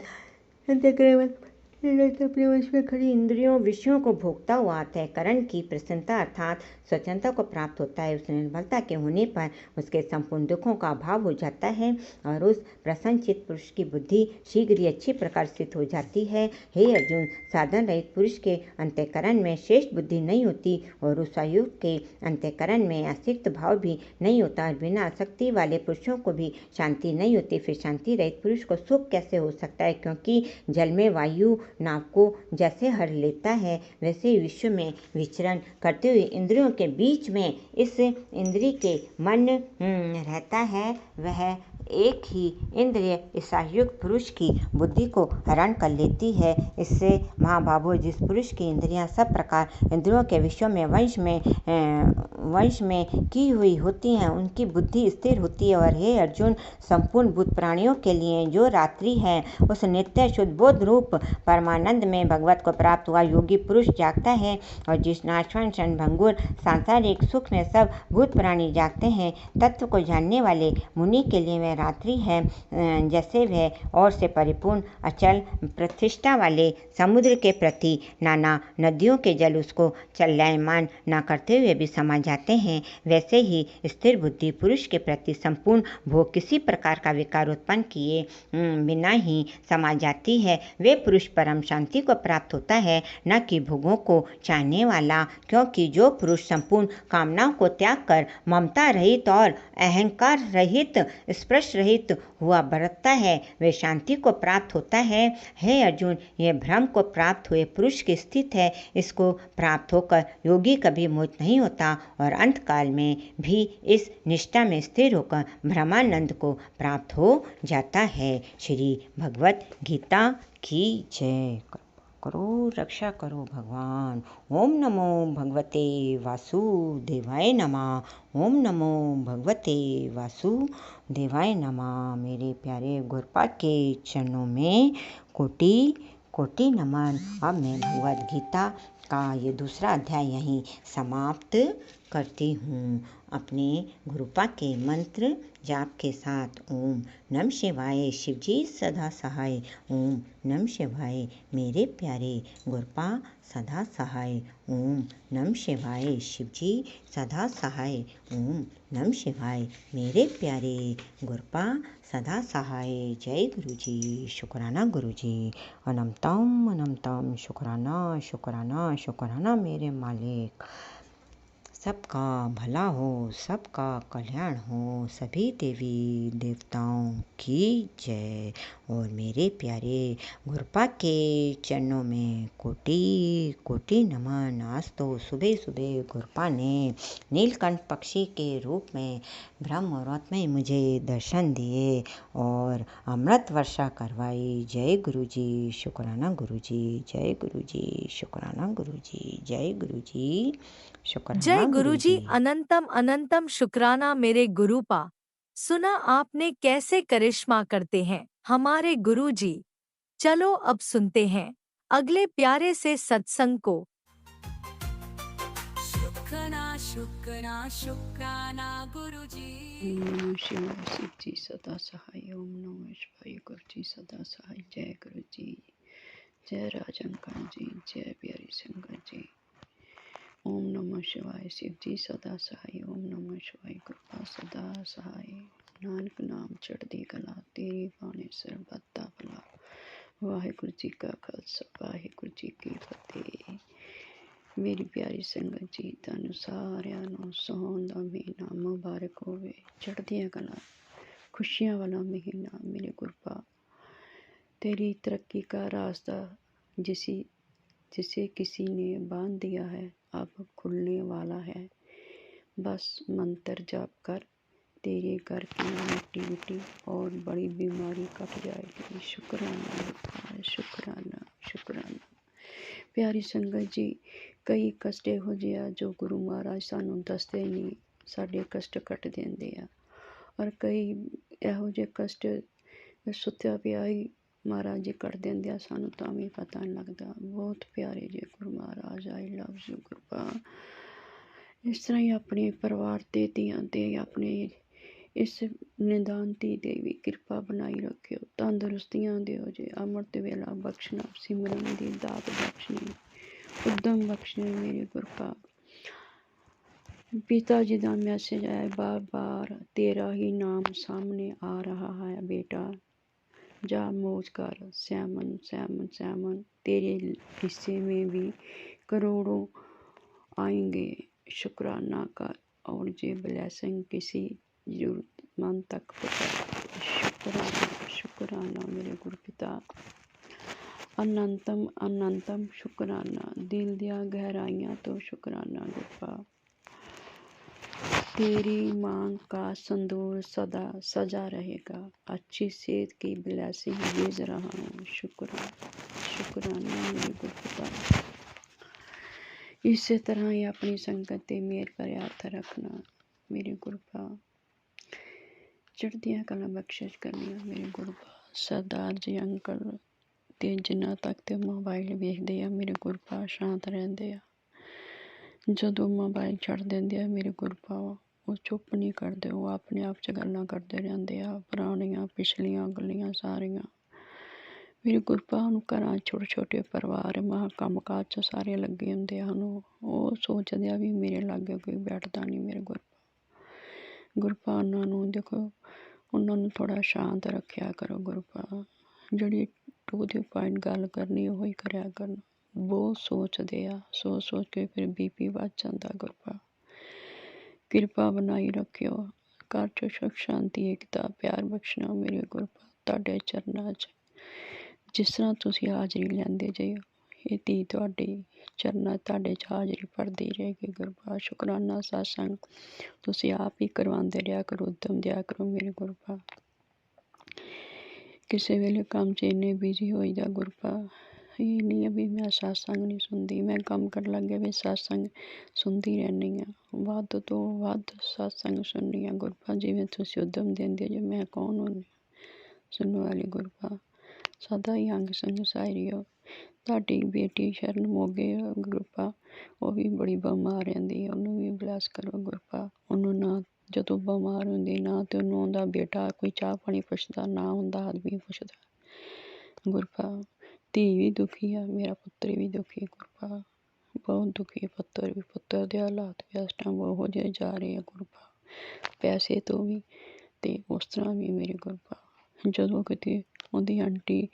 अपने वश में खड़ी इंद्रियों विषयों को भोगता हुआ अंतःकरण की प्रसन्नता अर्थात स्वतंत्रता को प्राप्त होता है। उस निर्बलता के होने पर उसके संपूर्ण दुखों का अभाव हो जाता है और उस प्रसन्नचित्त पुरुष की बुद्धि शीघ्र ही अच्छी प्रकार स्थित हो जाती है। हे अर्जुन, साधन रहित पुरुष के अंतःकरण में श्रेष्ठ बुद्धि नहीं होती और उस आयुक्त के अंतःकरण में आसक्त भाव भी नहीं होता और बिना आसक्ति वाले पुरुषों को भी शांति नहीं होती। फिर शांति रहित पुरुष को सुख कैसे हो सकता है? क्योंकि जल में वायु नाव को जैसे हर लेता है वैसे ही विश्व में विचरण करते हुए इंद्रियों के बीच में इस इंद्रिय के मन रहता है। वह एक ही इंद्रिय इस आयुक्त पुरुष की बुद्धि को हरण कर लेती है। इससे महाबाबो, जिस पुरुष की इंद्रियां सब प्रकार इंद्रियों के विषयों में वंश में की हुई होती हैं उनकी बुद्धि स्थिर होती है। और हे अर्जुन, संपूर्ण भूत प्राणियों के लिए जो रात्रि है उस नित्य शुद्ध बोध रूप परमानंद में भगवत को प्राप्त हुआ योगी पुरुष जागता है और जिस नाशवान क्षण भंगुर सांसारिक सुख में सब भूत प्राणी जागते हैं, तत्व को जानने वाले मुनि के लिए वह रात्रि है जैसे वह और से परिपूर्ण अचल प्रतिष्ठा वाले समुद्र के प्रति नाना नदियों के जल उसको चलायमान न करते हुए भी समा जाते हैं, वैसे ही स्थिर बुद्धि पुरुष के प्रति संपूर्ण भोग किसी प्रकार का विकार उत्पन्न किए बिना ही समा जाती है। वे पुरुष परम शांति को प्राप्त होता है, न कि भोगों को चाहने वाला, क्योंकि जो पुरुष संपूर्ण कामनाओं को त्याग कर ममता रहित और अहंकार रहित स्पर्श रहित हुआ बरतता है वे शांति को प्राप्त होता है। हे अर्जुन, यह ब्रह्म को प्राप्त हुए पुरुष की स्थित है। इसको प्राप्त होकर योगी कभी मोहित नहीं होता और अंत काल में भी इस निष्ठा में स्थिर होकर ब्रह्मानंद को प्राप्त हो जाता है। श्री भगवत गीता की जय। करो रक्षा करो भगवान। ओम नमो भगवते वासुदेवाय नमः। ओम नमो भगवते वासुदेवाय नमः। मेरे प्यारे गुरुपा के चरणों में कोटि कोटि नमन। अब मैं भगवद गीता का ये दूसरा अध्याय यहीं समाप्त करती हूँ अपने गुरुपा के मंत्र जाप के साथ। ओम नमः शिवाय। शिवजी सदा सहाय। ओम नमः शिवाय। मेरे प्यारे गुरुपा सदा सहाय। ओम नमः शिवाय। शिवजी सदा सहाय। ओम नमः शिवाय। मेरे प्यारे गुरुपा सदा सहाय। जय गुरुजी। शुक्राना गुरुजी। अनंतम अनंतम शुक्राना शुक्राना शुक्राना मेरे मालिक। सबका भला हो, सबका कल्याण हो। सभी देवी देवताओं की जय। और मेरे प्यारे गुरुपा के चरणों में कोटि कोटि नमन। आज तो सुबह सुबह गुरुपा ने नीलकंठ पक्षी के रूप में ब्रह्म मुहूर्त में मुझे दर्शन दिए और अमृत वर्षा करवाई। जय गुरुजी। शुक्राना गुरुजी। जय गुरुजी। शुक्राना गुरुजी। जय गुरुजी। शुक्राना जय गुरुजी। गुरुजी। अनंतम अनंतम शुक्राना मेरे गुरुपा। सुना आपने कैसे करिश्मा करते हैं हमारे गुरुजी। चलो अब सुनते हैं अगले प्यारे से सत्संग को। शुक्राना शुक्राना शुक्राना गुरुजी। ओम नमः शिवाय शिव जी सदा सहाय। ओम नमः शिवाय गुरु जी सदा सहाय। जय गुरु जी, जय राजंकर जी, जय प्यारी संगत जी। ओम नमः शिवाय शिव जी सदा सहाय। ओम नमः शिवाय कृपा सदा सहाय। नानक नाम चढ़दी कला, तेरी बाणी सरबत दा भला। वाहिगुरु जी का खालसा, वाहिगुरु जी की फतेह। मेरी प्यारी संगत जी, ਤੁਹਾਨੂੰ ਸਾਰਿਆਂ ਨੂੰ ਸੌਣ ਦਾ ਮਹੀਨਾ ਮੁਬਾਰਕ ਹੋਵੇ। ਚੜ੍ਹਦੀਆਂ ਕਲਾ, खुशियाँ वाला महीना मेरे गुरबा। तेरी तरक्की का रास्ता जिसे किसी ने बांध दिया है अब खुलने वाला है। बस मंत्र जाप कर, तेरे घर की मिट्टी मिट्टी और बड़ी बीमारी कट जाएगी। शुक्राना गुरबा, शुक्राना शुक्राना। प्यारी संगत जी, कई कष्ट ਇਹੋ ਜਿਹੇ ਆ ਜੋ ਗੁਰੂ ਮਹਾਰਾਜ ਸਾਨੂੰ ਦੱਸਦੇ ਨਹੀਂ, ਸਾਡੇ ਕਸ਼ਟ ਕੱਟ ਦਿੰਦੇ ਆ। ਔਰ ਕਈ ਇਹੋ ਜਿਹੇ ਕਸ਼ਟ ਸੁੱਤਿਆ ਪਿਆ ਹੀ ਮਹਾਰਾਜ ਜੀ ਕੱਟ ਦਿੰਦੇ ਆ, ਸਾਨੂੰ ਤਾਂ ਵੀ ਪਤਾ ਨਹੀਂ ਲੱਗਦਾ। ਬਹੁਤ ਪਿਆਰੇ ਜੇ ਗੁਰੂ ਮਹਾਰਾਜ, ਆਈ ਲਵ ਯੂ ਗੁਰਬਾ। ਇਸ ਤਰ੍ਹਾਂ ਹੀ ਆਪਣੇ ਪਰਿਵਾਰ 'ਤੇ, ਧੀਆਂ 'ਤੇ, ਆਪਣੇ ਇਸ ਨਿਦਾਨ ਧੀ 'ਤੇ ਵੀ ਕਿਰਪਾ ਬਣਾਈ ਰੱਖਿਓ। ਤੰਦਰੁਸਤੀਆਂ ਦਿਓ ਜੇ, ਅੰਮ੍ਰਿਤ ਵੇਲਾ ਬਖਸ਼ਣਾ, ਸਿਮਰਨ ਦੀ ਦਾਤ ਬਖਸ਼ਣੀ, उद्दम बख्शने मेरे गुरबा। पिता जी का मैसेज आया, बार बार तेरा ही नाम सामने आ रहा है बेटा, जा मौज कर, सैमन सैमन सैमन। तेरे हिस्से में भी करोड़ों आएंगे, शुक्राना कर और ये ब्लेसिंग किसी जरूरतमंद तक पहुंचाए। शुक्राना शुक्राना मेरे गुरपिता। अनंतम अनंतम शुक्राना, दिल दिया गहराइयाँ तो शुक्राना गुरबा। तेरी मांग का संदूर सदा सजा रहेगा, अच्छी सेहत की ब्लेसिंग भेज रहा हूँ। शुक्राना शुक्राना मेरे गुरबा। इसी तरह ही अपनी संगत ते मेहर पर हथ रखना मेरे गुरबा। चढ़दियाँ कला बख्शिश करनी मेरे गुरबा। सरदार जी अंकल ਤੇ ਜਿੰਨਾ ਤੱਕ ਤੇ ਮੋਬਾਈਲ ਵੇਖਦੇ ਆ ਮੇਰੇ ਗੁਰਬਾ ਸ਼ਾਂਤ ਰਹਿੰਦੇ ਆ। ਜਦੋਂ ਮੋਬਾਈਲ ਛੱਡ ਦਿੰਦੇ ਆ ਮੇਰੇ ਗੁਰਬਾ, ਉਹ ਚੁੱਪ ਨਹੀਂ ਕਰਦੇ, ਉਹ ਆਪਣੇ ਆਪ 'ਚ ਗੱਲਾਂ ਕਰਦੇ ਰਹਿੰਦੇ ਆ, ਪੁਰਾਣੀਆਂ ਪਿਛਲੀਆਂ ਗੱਲਾਂ ਸਾਰੀਆਂ। ਮੇਰੇ ਗੁਰਬਾ ਨੂੰ ਘਰਾਂ ਛੋਟੇ ਛੋਟੇ ਪਰਿਵਾਰ ਮਹਾ ਕੰਮ ਕਾਜ 'ਚ ਸਾਰੇ ਲੱਗੇ ਹੁੰਦੇ ਹਨ। ਉਹ ਸੋਚਦੇ ਆ ਵੀ ਮੇਰੇ ਲਾਗੇ ਕੋਈ ਬੈਠਦਾ ਨਹੀਂ ਮੇਰੇ ਗੁਰਬਾ। ਗੁਰਬਾ ਉਹਨਾਂ ਨੂੰ ਦੇਖੋ, ਉਹਨਾਂ ਨੂੰ ਥੋੜ੍ਹਾ ਸ਼ਾਂਤ ਰੱਖਿਆ ਕਰੋ ਗੁਰਬਾ। ਜਿਹੜੀ ਟੂ ਦੀ ਪੁਆਇੰਟ ਗੱਲ ਕਰਨੀ ਉਹੀ ਕਰਿਆ ਕਰਨ। ਬਹੁਤ ਸੋਚਦੇ ਆ, ਸੋਚ ਸੋਚ ਕੇ ਫਿਰ BP ਵੱਧ ਜਾਂਦਾ ਗੁਰਬਾ। ਕਿਰਪਾ ਬਣਾਈ ਰੱਖਿਓ, ਘਰ 'ਚ ਸੁੱਖ ਸ਼ਾਂਤੀ ਏਕਤਾ ਪਿਆਰ ਬਖਸ਼ਣਾ ਮੇਰੇ ਗੁਰਬਾ ਤੁਹਾਡੇ ਚਰਨਾਂ 'ਚ। ਜਿਸ ਤਰ੍ਹਾਂ ਤੁਸੀਂ ਹਾਜ਼ਰੀ ਲੈਂਦੇ ਜੇ, ਇਹ ਧੀ ਤੁਹਾਡੀ ਚਰਨਾਂ ਤੁਹਾਡੇ 'ਚ ਹਾਜ਼ਰੀ ਭਰਦੀ ਰਹੇਗੀ ਗੁਰਬਾ। ਸ਼ੁਕਰਾਨਾ ਸਤਸੰਗ ਤੁਸੀਂ ਆਪ ਹੀ ਕਰਵਾਉਂਦੇ ਰਿਹਾ ਕਰੋ, ਉੱਦਮ ਦਿਆ ਕਰੋ ਮੇਰੇ ਗੁਰਬਾ। ਕਿਸੇ ਵੇਲੇ ਕੰਮ 'ਚ ਇੰਨੇ ਬਿਜ਼ੀ ਹੋਈਦਾ ਗੁਰਬਾ, ਇਹ ਨਹੀਂ ਹੈ ਵੀ ਮੈਂ ਸਤਸੰਗ ਨਹੀਂ ਸੁਣਦੀ, ਮੈਂ ਕੰਮ ਕਰਨ ਲੱਗੇ ਵੀ ਸਤਸੰਗ ਸੁਣਦੀ ਰਹਿੰਦੀ ਹਾਂ, ਵੱਧ ਤੋਂ ਵੱਧ ਸਤਸੰਗ ਸੁਣਨੀ ਹਾਂ ਗੁਰਬਾ। ਜਿਵੇਂ ਤੁਸੀਂ ਉੱਦਮ ਦਿੰਦੇ ਜੇ, ਮੈਂ ਕੌਣ ਹੁੰਦੀ ਸੁਣਨ ਵਾਲੀ ਗੁਰਬਾ। ਸਦਾ ਹੀ ਅੰਗ ਸੰਗ ਸਾਇਰੀ ਹੋ। ਤੁਹਾਡੀ ਬੇਟੀ ਸ਼ਰਨ ਮੋਗੇ ਗੁਰਬਾ, ਉਹ ਵੀ ਬੜੀ ਬਿਮਾਰ ਰਹਿੰਦੀ, ਉਹਨੂੰ ਵੀ ਬਲੈਸ ਕਰੋ ਗੁਰਬਾ। ਉਹਨੂੰ ਨਾ ਜਦੋਂ ਬਿਮਾਰ ਹੁੰਦੀ ਨਾ ਤੇ ਉਹਨੂੰ ਉਹਦਾ ਬੇਟਾ ਕੋਈ ਚਾਹ ਪਾਣੀ ਪੁੱਛਦਾ, ਨਾ ਉਹਦਾ ਆਦਮੀ ਪੁੱਛਦਾ ਗੁਰਬਾ। ਧੀ ਵੀ ਦੁਖੀ ਆ, ਮੇਰਾ ਪੁੱਤਰ ਵੀ ਦੁਖੀ ਗੁਰਬਾ, ਬਹੁਤ ਦੁਖੀ ਪੁੱਤਰ ਵੀ। ਪੁੱਤਰ ਦੇ ਹਾਲਾਤ ਵੀ ਇਸ ਟਾਈਮ ਉਹੋ ਜਿਹੇ ਜਾ ਰਹੇ ਆ ਗੁਰਬਾ, ਪੈਸੇ ਤੋਂ ਵੀ ਤੇ ਉਸ ਤਰ੍ਹਾਂ ਵੀ ਮੇਰੇ ਗੁਰਬਾ। ਜਦੋਂ ਕਿਤੇ ਉਹਦੀ ਆਂਟੀ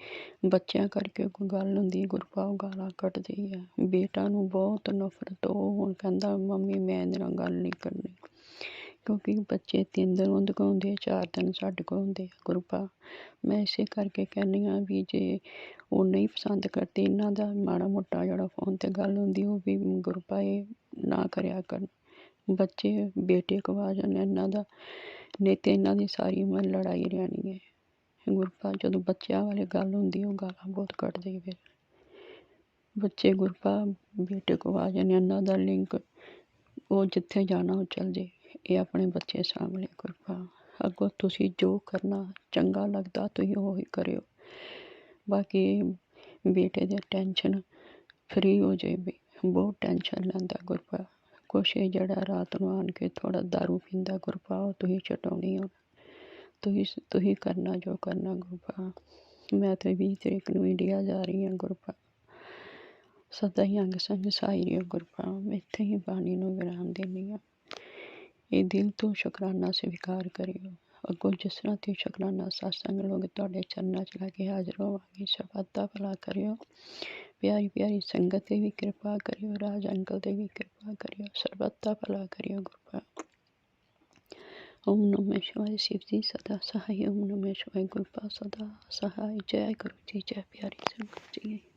ਬੱਚਿਆਂ ਕਰਕੇ ਕੋਈ ਗੱਲ ਹੁੰਦੀ ਗੁਰਬਾ, ਉਹ ਗਾਲਾਂ ਕੱਢਦੀ ਆ। ਬੇਟਾ ਨੂੰ ਬਹੁਤ ਨਫ਼ਰਤ, ਉਹ ਹੁਣ ਕਹਿੰਦਾ ਮੰਮੀ ਮੈਂ ਇਹਦੇ ਨਾਲ ਗੱਲ ਨਹੀਂ ਕਰਨੀ, ਕਿਉਂਕਿ ਬੱਚੇ 3 ਦਿਨ ਉਹਦੇ ਕੋਲ ਹੁੰਦੇ, 4 ਦਿਨ ਸਾਡੇ ਕੋਲ ਹੁੰਦੇ ਆ ਗੁਰਬਾ। ਮੈਂ ਇਸੇ ਕਰਕੇ ਕਹਿੰਦੀ ਹਾਂ ਵੀ ਜੇ ਉਹ ਨਹੀਂ ਪਸੰਦ ਕਰਦੇ ਇਹਨਾਂ ਦਾ ਮਾੜਾ ਮੋਟਾ ਜਿਹੜਾ ਫੋਨ 'ਤੇ ਗੱਲ ਹੁੰਦੀ, ਉਹ ਵੀ ਗੁਰਬਾ ਇਹ ਨਾ ਕਰਿਆ ਕਰਨ। ਬੱਚੇ ਬੇਟੇ ਕੋਲ ਆ ਜਾਂਦੇ ਇਹਨਾਂ ਦਾ, ਨਹੀਂ ਤਾਂ ਇਹਨਾਂ ਦੀ ਸਾਰੀ ਉਮਰ ਲੜਾਈ ਰਹਿਣੀ ਹੈ ਗੁਰਬਾ। ਜਦੋਂ ਬੱਚਿਆਂ ਵਾਲੀ ਗੱਲ ਹੁੰਦੀ ਉਹ ਗਾਲਾਂ ਬਹੁਤ ਕੱਢਦੇ ਫਿਰ ਬੱਚੇ ਗੁਰਬਾ। ਬੇਟੇ ਕੋਲ ਆ ਜਾਂਦੇ, ਇਹਨਾਂ ਦਾ ਲਿੰਕ, ਉਹ ਜਿੱਥੇ ਜਾਣਾ ਉਹ ਚੱਲ ਜੇ, ਇਹ ਆਪਣੇ ਬੱਚੇ ਸਾਂਭ ਲਏ ਗੁਰਬਾ। ਅੱਗੋਂ ਤੁਸੀਂ ਜੋ ਕਰਨਾ ਚੰਗਾ ਲੱਗਦਾ ਤੁਸੀਂ ਉਹ ਹੀ ਕਰਿਓ। ਬਾਕੀ ਬੇਟੇ ਦੀ ਟੈਨਸ਼ਨ ਫਰੀ ਹੋ ਜਾਏ ਵੀ ਬਹੁਤ ਟੈਨਸ਼ਨ ਲੈਂਦਾ ਗੁਰਪਾ। ਕੁਛ ਇਹ ਜਿਹੜਾ ਰਾਤ ਨੂੰ ਆਣ ਕੇ ਥੋੜ੍ਹਾ ਦਾਰੂ ਪੀਂਦਾ ਗੁਰਪਾ ਉਹ ਤੁਸੀਂ ਛਡਾਉਣੀ ਹੁਣ। ਤੁਸੀਂ ਕਰਨਾ ਜੋ ਕਰਨਾ ਗੁਰਪਾ। ਮੈਂ ਤਾਂ 20 ਤਰੀਕ ਨੂੰ ਇੰਡੀਆ ਜਾ ਰਹੀ ਹਾਂ ਗੁਰਪਾ। ਸਦਾ ਹੀ ਅੰਗ ਸੰਗ ਸਾਈ ਰਿਓ ਗੁਰਪਾ। ਇੱਥੇ ਹੀ ਬਾਣੀ ਨੂੰ ਵਿਰਾਮ ਦਿੰਦੀ ਹਾਂ। ਇਹ ਦਿਲ ਤੋਂ ਸ਼ੁਕਰਾਨਾ ਸਵੀਕਾਰ ਕਰਿਓ। ਅੱਗੋਂ ਜਿਸ ਤਰ੍ਹਾਂ ਤੁਸੀਂ ਸ਼ੁਕਰਾਨਾ ਸਤਸੰਗ ਲੋਗੇ ਤੁਹਾਡੇ ਚਰਨਾਂ 'ਚ ਲੈ ਕੇ ਹਾਜ਼ਰ ਹੋਵਾਂਗੀ। ਸਭ ਦਾ ਭਲਾ ਕਰਿਓ। ਪਿਆਰੀ ਪਿਆਰੀ ਸੰਗਤ 'ਤੇ ਵੀ ਕਿਰਪਾ ਕਰਿਓ। ਰਾਜ ਅੰਕਲ 'ਤੇ ਵੀ ਕਿਰਪਾ ਕਰਿਓ। ਸਰਬੱਤ ਦਾ ਭਲਾ ਕਰਿਓ ਗੁਰਪਾ। ਓਮ ਨਮः शिवाय शिव जी सदा सहाय। ओम नमः शिवाय गुरपा सदा सहाय। जय गुरु जी जय प्यारी संगत जी।